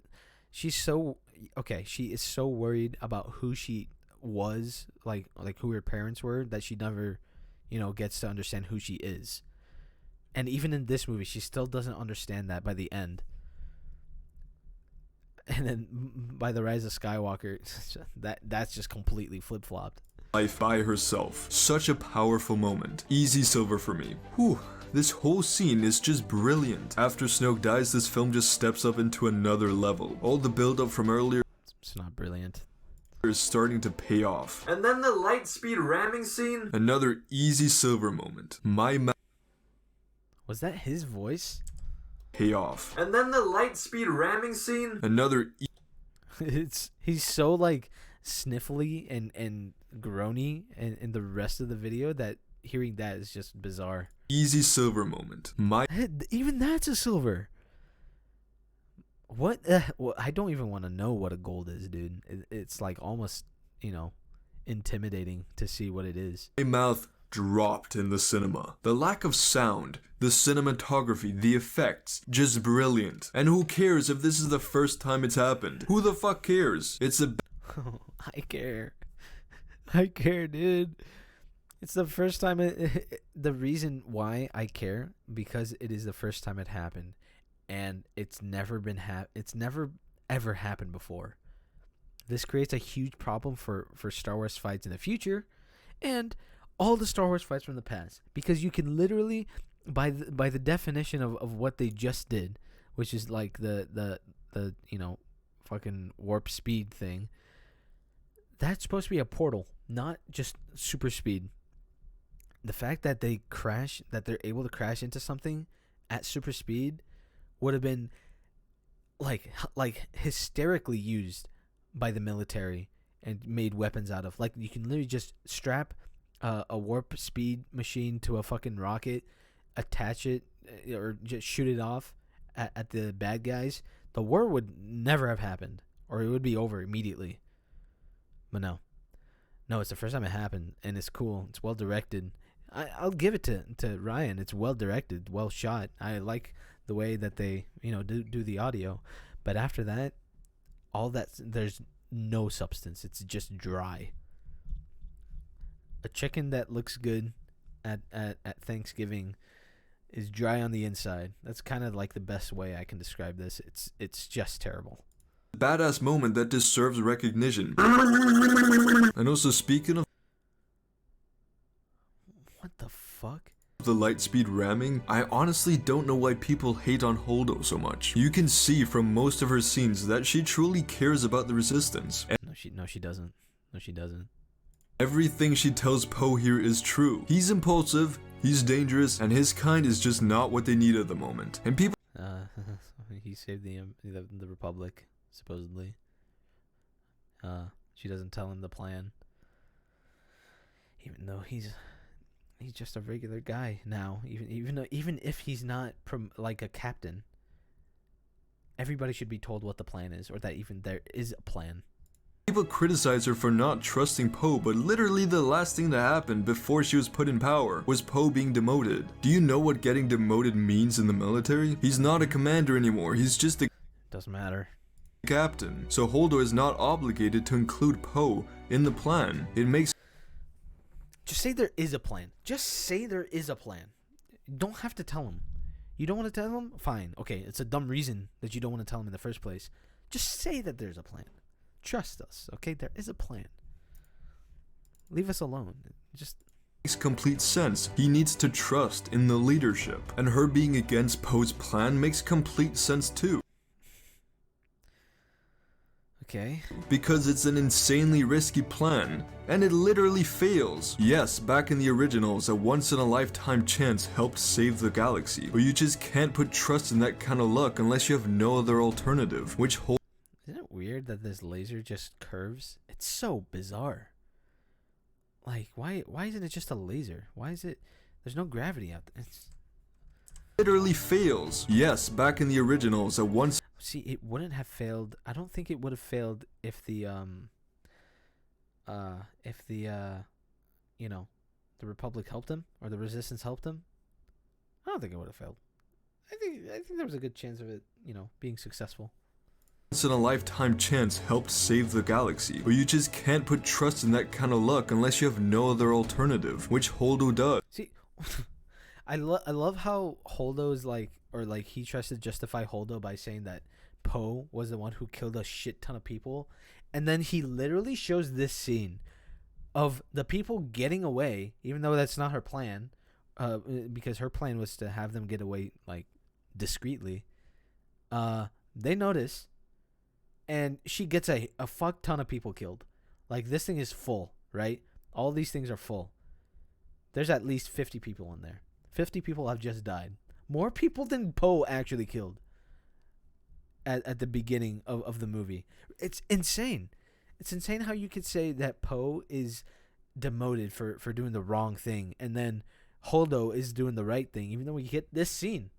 She's so okay. She is so worried about who she was, like who her parents were, that she never, gets to understand who she is. And even in this movie, she still doesn't understand that by the end. And then by the Rise of Skywalker, that's just completely flip flopped. Life by herself. Such a powerful moment. Easy silver for me. Whew. This whole scene is just brilliant. After Snoke dies, this film just steps up into another level. All the build up from earlier It's not brilliant. is starting to pay off. And then the light speed ramming scene. Another easy silver moment. Was that his voice? Pay off. And then the light speed ramming scene. Another He's so like sniffly and groany in the rest of the video that hearing that is just bizarre. Easy silver moment. Even that's a silver. What? Well, I don't even want to know what a gold is, dude. It's like almost, intimidating to see what it is. My mouth dropped in the cinema. The lack of sound, the cinematography, the effects, just brilliant. And who cares if this is the first time it's happened? Who the fuck cares? It's a... I care. I care, dude. It's the first time the reason why I care, because it is the first time it happened, and it's never ever happened before. This creates a huge problem for Star Wars fights in the future, and all the Star Wars fights from the past, because you can literally, by the definition of what they just did, which is like the fucking warp speed thing. That's supposed to be a portal, not just super speed. The fact that they're able to crash into something at super speed would have been like hysterically used by the military and made weapons out of. Like, you can literally just strap a warp speed machine to a fucking rocket, attach it, or just shoot it off at the bad guys. The war would never have happened, or it would be over immediately. But no, it's the first time it happened, and it's cool. It's well directed. I'll give it to Ryan. It's well directed, well shot. I like the way that they do the audio, but after that, all that, there's no substance. It's just dry. A chicken that looks good at Thanksgiving is dry on the inside. That's kind of like the best way I can describe this. It's just terrible. Badass moment that deserves recognition. And also, speaking of what the fuck? The light speed ramming, I honestly don't know why people hate on Holdo so much. You can see from most of her scenes that she truly cares about the Resistance. No, she doesn't. No, she doesn't. Everything she tells Poe here is true. He's impulsive, he's dangerous, and his kind is just not what they need at the moment. And people he saved the Republic, supposedly. She doesn't tell him the plan, even though he's just a regular guy now. Even if he's not like a captain, everybody should be told what the plan is, or that even there is a plan. People criticize her for not trusting Poe, but literally the last thing that happened before she was put in power was Poe being demoted. Do you know what getting demoted means in the military? He's not a commander anymore, he's just a... Doesn't matter. Captain. So Holdo is not obligated to include Poe in the plan. It makes... Just say there is a plan. Just say there is a plan. You don't have to tell him. You don't want to tell him? Fine. Okay, it's a dumb reason that you don't want to tell him in the first place. Just say that there's a plan. Trust us, okay? There is a plan. Leave us alone. Just... Makes complete sense. He needs to trust in the leadership. And her being against Poe's plan makes complete sense too. Okay. Because it's an insanely risky plan, and it literally fails. Yes, back in the originals, a once-in-a-lifetime chance helped save the galaxy, but you just can't put trust in that kind of luck unless you have no other alternative, which holds... Isn't it weird that this laser just curves? It's so bizarre. Like, why isn't it just a laser? Why is it... There's no gravity out there. It's... literally fails. Yes, back in the originals, a once... See, it wouldn't have failed. I don't think it would have failed if the the Republic helped him, or the Resistance helped him. I don't think it would have failed. I think there was a good chance of it, being successful. Once in a lifetime chance helped save the galaxy, but you just can't put trust in that kind of luck unless you have no other alternative, which Holdo does. See, I love how Holdo's he tries to justify Holdo by saying that Poe was the one who killed a shit ton of people, and then he literally shows this scene of the people getting away, even though that's not her plan, because her plan was to have them get away discreetly. They notice, and she gets a fuck ton of people killed. Like, this thing is full, right? All these things are full. There's at least 50 people in there. 50 people have just died. More people than Poe actually killed at the beginning of the movie. It's insane. It's insane how you could say that Poe is demoted for doing the wrong thing, and then Holdo is doing the right thing, even though we get this scene.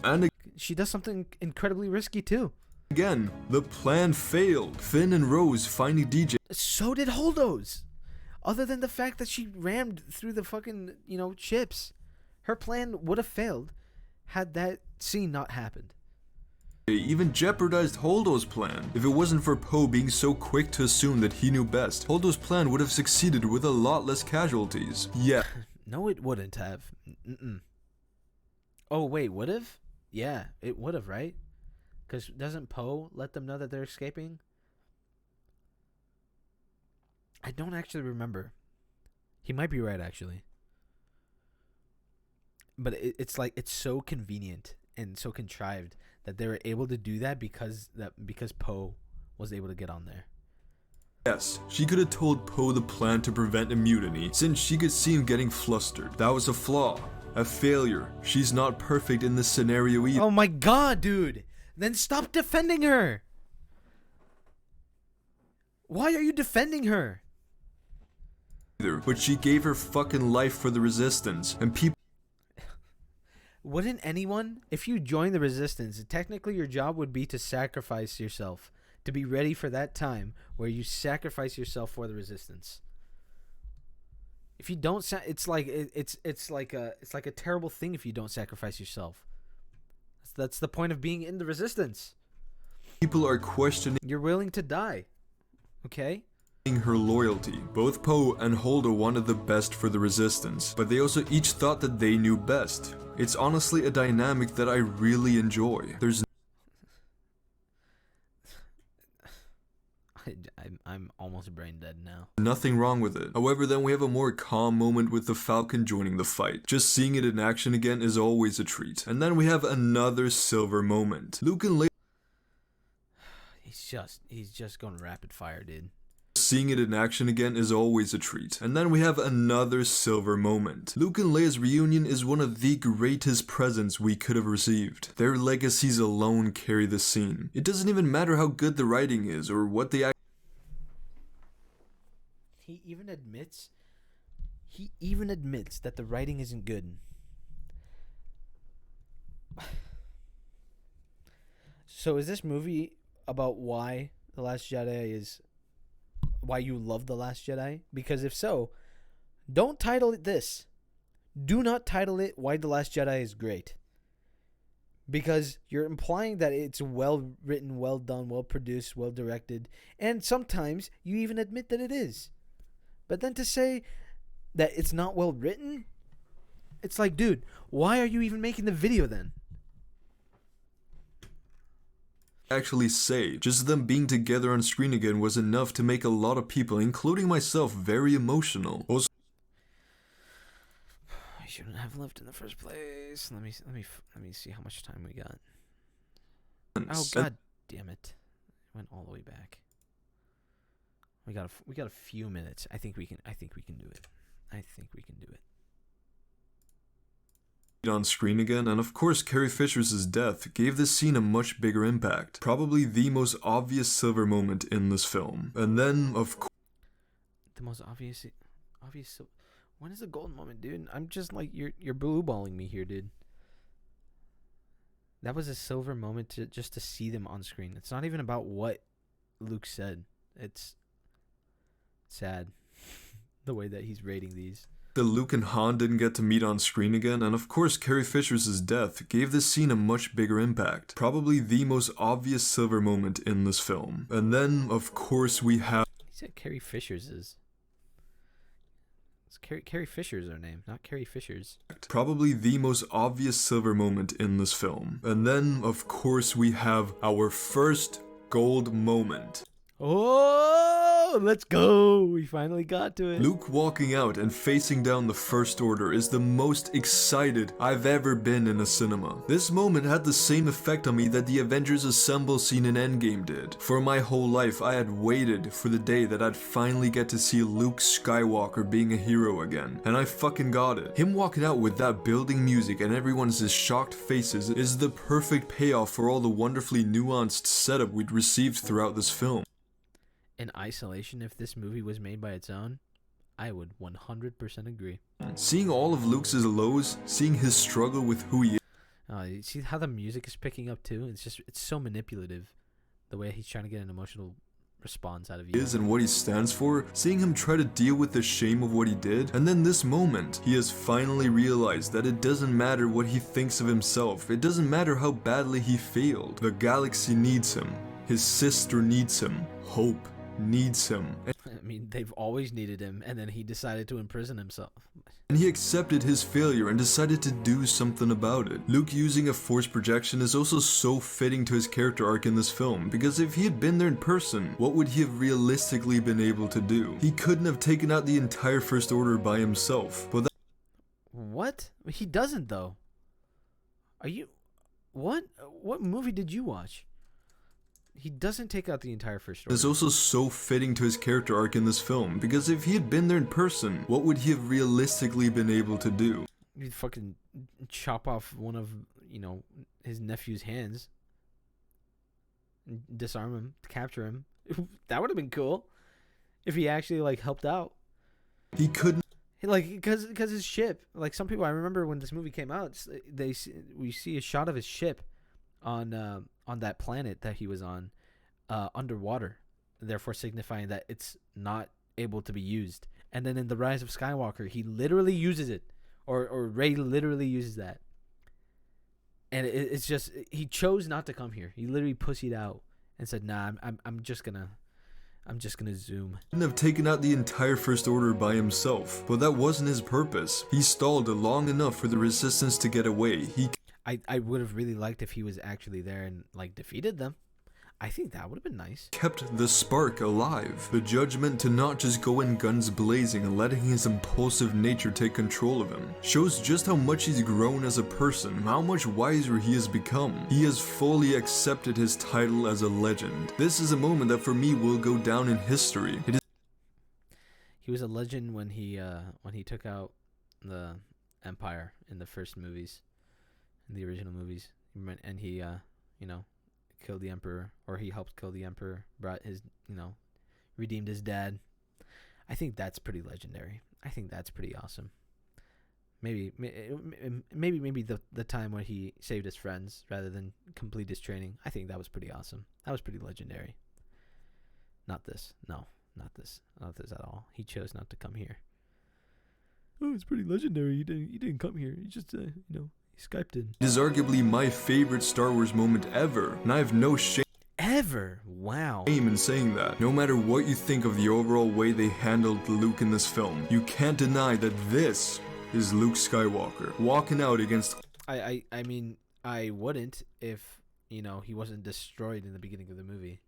And she does something incredibly risky too. Again, the plan failed. Finn and Rose finding DJ. So did Holdo's. Other than the fact that she rammed through the fucking, chips. Her plan would have failed had that scene not happened. Even jeopardized Holdo's plan. If it wasn't for Poe being so quick to assume that he knew best, Holdo's plan would have succeeded with a lot less casualties. Yeah. No, it wouldn't have. Mm-mm. Oh, wait, would have? Yeah, it would have, right? Because doesn't Poe let them know that they're escaping? I don't actually remember. He might be right, actually. But it's so convenient and so contrived that they were able to do that because Poe was able to get on there. Yes, she could have told Poe the plan to prevent a mutiny, since she could see him getting flustered. That was a flaw. A failure. She's not perfect in this scenario either. Oh my god, dude! Then stop defending her! Why are you defending her? But she gave her fucking life for the Resistance, and people... Wouldn't anyone, if you join the Resistance, technically your job would be to sacrifice yourself, to be ready for that time where you sacrifice yourself for the Resistance. If you don't, it's like a terrible thing if you don't sacrifice yourself. That's the point of being in the Resistance. People are questioning. You're willing to die, okay? Her loyalty. Both Poe and Holdo wanted the best for the Resistance, but they also each thought that they knew best. It's honestly a dynamic that I really enjoy. There's I'm almost brain dead now. Nothing wrong with it. However, then we have a more calm moment with the Falcon joining the fight. Just seeing it in action again is always a treat. And then we have another silver moment. Luke and Leia. He's just going rapid fire, dude. Seeing it in action again is always a treat. And then we have another silver moment. Luke and Leia's reunion is one of the greatest presents we could have received. Their legacies alone carry the scene. It doesn't even matter how good the writing is or what they He even admits that the writing isn't good. So is this movie about why The Last Jedi is... why you love The Last Jedi? Because if so, don't title it this. Do not title it Why The Last Jedi is Great. Because you're implying that it's well written, well done, well produced, well directed, and sometimes you even admit that it is. But then to say that it's not well written, it's like, dude, why are you even making the video then? actually say. Just them being together on screen again was enough to make a lot of people, including myself, very emotional. Also, I shouldn't have left in the first place. Let me see how much time we got. Oh god damn it! Went all the way back. We got a few minutes. I think we can do it. I think we can do it. On screen again, and of course Carrie Fisher's death gave this scene a much bigger impact. Probably the most obvious silver moment in this film. And then, of course... The most obvious... When is the golden moment, dude? I'm just like, you're blue balling me here, dude. That was a silver moment just to see them on screen. It's not even about what Luke said. It's sad the way that he's rating these. that Luke and Han didn't get to meet on screen again, and of course Carrie Fisher's death gave this scene a much bigger impact. Probably the most obvious silver moment in this film. And then, of course, we have... He said Carrie Fisher's is... It's Carrie Fisher's her name, not Carrie Fisher's. Probably the most obvious silver moment in this film. And then, of course, we have our first gold moment. Oh, let's go. We finally got to it. Luke walking out and facing down the First Order is the most excited I've ever been in a cinema. This moment had the same effect on me that the Avengers Assemble scene in Endgame did. For my whole life, I had waited for the day that I'd finally get to see Luke Skywalker being a hero again. And I fucking got it. Him walking out with that building music and everyone's just shocked faces is the perfect payoff for all the wonderfully nuanced setup we'd received throughout this film. In isolation, if this movie was made by its own, I would 100% agree. Seeing all of Luke's lows, seeing his struggle with who he is. You see how the music is picking up too? It's so manipulative, the way he's trying to get an emotional response out of you. And what he stands for, seeing him try to deal with the shame of what he did, and then this moment, he has finally realized that it doesn't matter what he thinks of himself, it doesn't matter how badly he failed. The galaxy needs him, his sister needs him, Hope needs him. I mean, they've always needed him, and then he decided to imprison himself. And he accepted his failure and decided to do something about it. Luke using a force projection is also so fitting to his character arc in this film, because if he had been there in person, what would he have realistically been able to do? He couldn't have taken out the entire First Order by himself. But what? He doesn't, though. Are you... What movie did you watch? He doesn't take out the entire First Order. It's also so fitting to his character arc in this film, because if he had been there in person, what would he have realistically been able to do? He'd fucking chop off one of, his nephew's hands. Disarm him, capture him. That would have been cool. If he actually, helped out. He couldn't. Because his ship, some people, I remember when this movie came out, we see a shot of his ship on that planet that he was on, underwater, therefore signifying that it's not able to be used. And then in The Rise of Skywalker, he literally uses it, or Rey literally uses that. And it's just, he chose not to come here. He literally pussied out and said, "Nah, I'm just gonna zoom." Couldn't have taken out the entire First Order by himself, but that wasn't his purpose. He stalled long enough for the Resistance to get away. I would have really liked if he was actually there and defeated them. I think that would have been nice. Kept the spark alive. The judgment to not just go in guns blazing and letting his impulsive nature take control of him shows just how much he's grown as a person, how much wiser he has become. He has fully accepted his title as a legend. This is a moment that for me will go down in history. He was a legend when he took out the Empire in the first movies. In the original movies, and he killed the Emperor, or he helped kill the Emperor, brought his redeemed his dad. I think that's pretty legendary. I think that's pretty awesome. Maybe the time when he saved his friends rather than complete his training, I think that was pretty awesome. That was pretty legendary. Not this at all. He chose not to come here. Oh, it's pretty legendary. He didn't come here. He just he Skyped in. It is arguably my favorite Star Wars moment ever, and I have no shame Wow. in saying that. No matter what you think of the overall way they handled Luke in this film, you can't deny that this is Luke Skywalker walking out against... I mean, I wouldn't if, he wasn't destroyed in the beginning of the movie.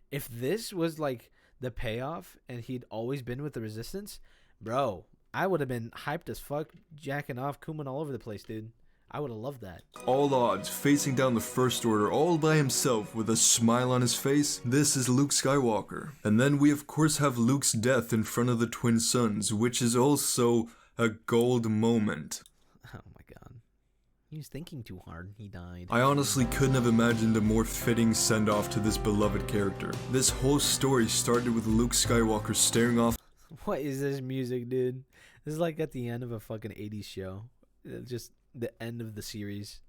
If this was the payoff and he'd always been with the Resistance, bro, I would have been hyped as fuck, jacking off, cooming all over the place, dude. I would have loved that. All odds, facing down the First Order all by himself with a smile on his face, this is Luke Skywalker. And then we of course have Luke's death in front of the twin suns, which is also a gold moment. Oh my god. He was thinking too hard. He died. I honestly couldn't have imagined a more fitting send-off to this beloved character. This whole story started with Luke Skywalker staring off... What is this music, dude? This is at the end of a fucking 80s show. Just... the end of the series.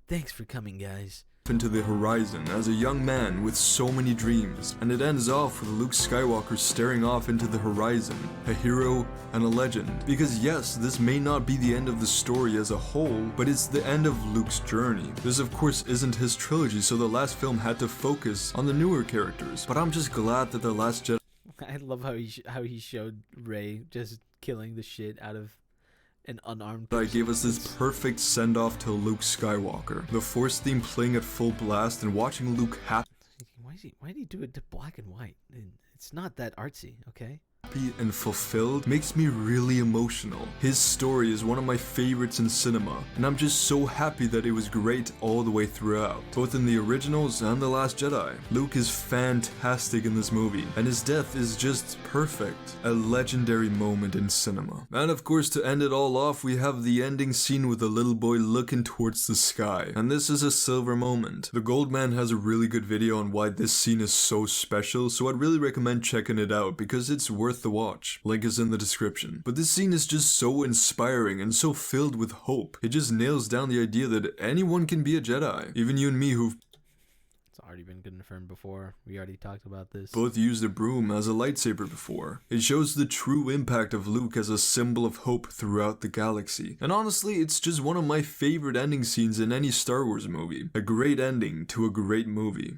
Thanks for coming, guys. Into the horizon as a young man with so many dreams, and it ends off with Luke Skywalker staring off into the horizon, a hero and a legend. Because yes, this may not be the end of the story as a whole, but it's the end of Luke's journey. This of course isn't his trilogy, so the last film had to focus on the newer characters, but I'm just glad that The Last Jedi I love how he showed Rey just killing the shit out of an unarmed person. gave us this perfect send-off to Luke Skywalker. The Force theme playing at full blast and watching Luke happy Why did he do it to black and white? It's not that artsy, okay? and fulfilled makes me really emotional. His story is one of my favorites in cinema, and I'm just so happy that it was great all the way throughout, both in the originals and The Last Jedi. Luke is fantastic in this movie, and his death is just perfect. A legendary moment in cinema. And of course, to end it all off, we have the ending scene with the little boy looking towards the sky, and this is a silver moment. The Goldman has a really good video on why this scene is so special, so I'd really recommend checking it out because it's worth the watch. Link is in the description. But this scene is just so inspiring and so filled with hope. It just nails down the idea that anyone can be a Jedi. Even you and me who've Already been confirmed before. We already talked about this. both used a broom as a lightsaber before. It shows the true impact of Luke as a symbol of hope throughout the galaxy. And honestly, it's just one of my favorite ending scenes in any Star Wars movie. A great ending to a great movie.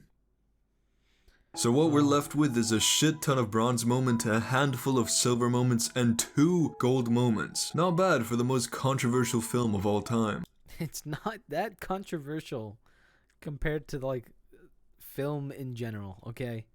So what we're left with is a shit ton of bronze moment, a handful of silver moments, and 2 gold moments. Not bad for the most controversial film of all time. It's not that controversial compared to like film in general, okay?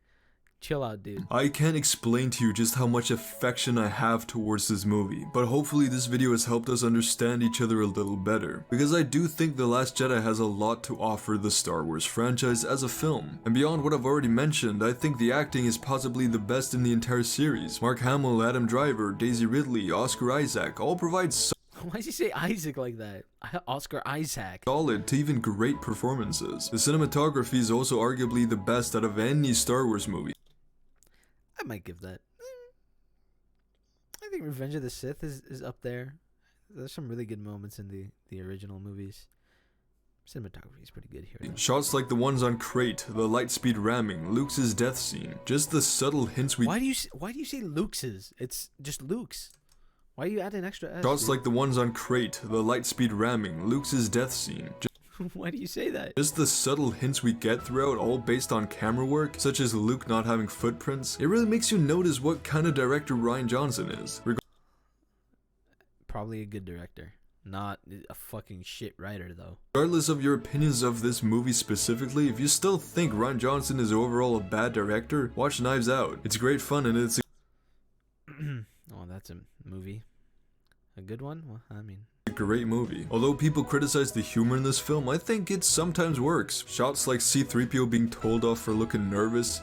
Chill out, dude. I can't explain to you just how much affection I have towards this movie, but hopefully this video has helped us understand each other a little better, because I do think The Last Jedi has a lot to offer the Star Wars franchise as a film. And beyond what I've already mentioned, I think the acting is possibly the best in the entire series. Mark Hamill, Adam Driver, Daisy Ridley, Oscar Isaac all provide Why does he say Isaac like that? Oscar Isaac. solid to even great performances. The cinematography is also arguably the best out of any Star Wars movie. I might give that. I think Revenge of the Sith is up there. There's some really good moments in the original movies. Cinematography is pretty good here. Shots like the ones on Crate, the lightspeed ramming, Luke's death scene, just the subtle hints we Why do you say Luke's? It's just Luke's. Why you add an extra S? Shots dude? like the ones on Crate, the lightspeed ramming, Luke's death scene. Why do you say that? Just the subtle hints we get throughout, all based on camera work, such as Luke not having footprints. It really makes you notice what kind of director Rian Johnson is. Probably a good director. Not a fucking shit writer, though. Regardless of your opinions of this movie specifically, if you still think Rian Johnson is overall a bad director, watch Knives Out. It's great fun and it's Oh, that's a movie. A good one? Well, I mean... a great movie. Although people criticize the humor in this film, I think it sometimes works. Shots like C-3PO being told off for looking nervous.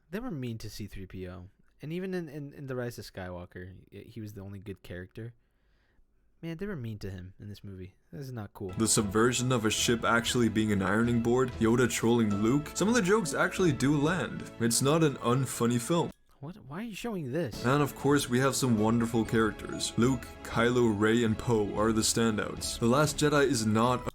They were mean to C-3PO. And even in The Rise of Skywalker, he was the only good character. Man, they were mean to him in this movie. This is not cool. The subversion of a ship actually being an ironing board, Yoda trolling Luke, some of the jokes actually do land. It's not an unfunny film. What? Why are you showing this? And of course, we have some wonderful characters. Luke, Kylo, Rey, and Poe are the standouts. The Last Jedi is not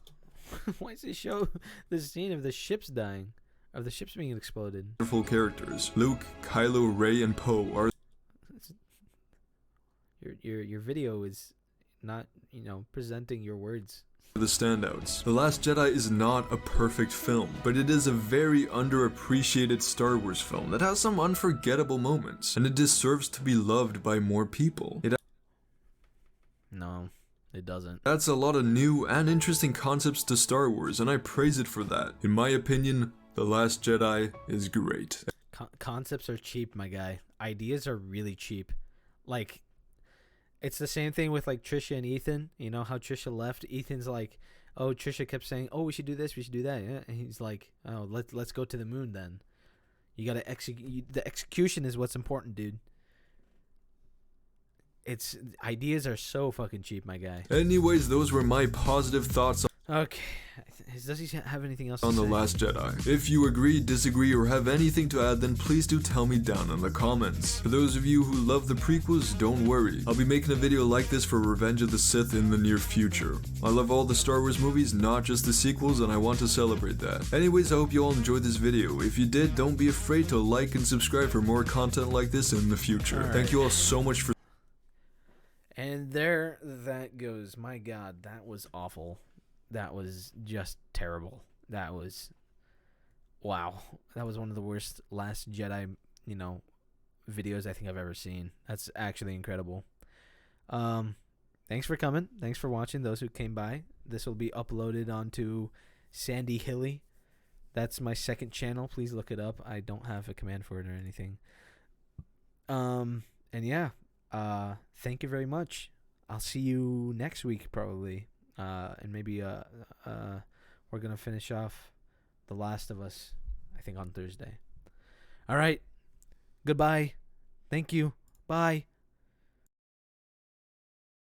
Why does it show the scene of the ships dying? Of the ships being exploded? wonderful characters. Luke, Kylo, Rey, and Poe are Your video is not, presenting your words. the standouts. The Last Jedi is not a perfect film, but it is a very underappreciated Star Wars film that has some unforgettable moments, and it deserves to be loved by more people. It No, it doesn't. adds a lot of new and interesting concepts to Star Wars, and I praise it for that. In my opinion, The Last Jedi is great. Concepts are cheap, my guy. Ideas are really cheap. Like, it's the same thing with like Trisha and Ethan. You know how Trisha left? Ethan's like, oh, Trisha kept saying, oh, we should do this, we should do that. Yeah. And he's like, oh, let's go to the moon then. You gotta execute. The execution is what's important, dude. It's ideas are so fucking cheap, my guy. Anyways, those were my positive thoughts Okay, Does he have anything else to on say? The Last Jedi. If you agree, disagree, or have anything to add, then please do tell me down in the comments. For those of you who love the prequels, don't worry. I'll be making a video like this for Revenge of the Sith in the near future. I love all the Star Wars movies, not just the sequels, and I want to celebrate that. Anyways, I hope you all enjoyed this video. If you did, don't be afraid to like and subscribe for more content like this in the future. Thank you all so much for... And there that goes. My God, that was awful. That was just terrible. That was... Wow. That was one of the worst Last Jedi, videos I think I've ever seen. That's actually incredible. Thanks for coming. Thanks for watching, those who came by. This will be uploaded onto Sandy Hilly. That's my second channel. Please look it up. I don't have a command for it or anything. And yeah, thank you very much. I'll see you next week probably. And maybe we're gonna finish off The Last of Us, I think, on Thursday. All right. Goodbye. Thank you. Bye.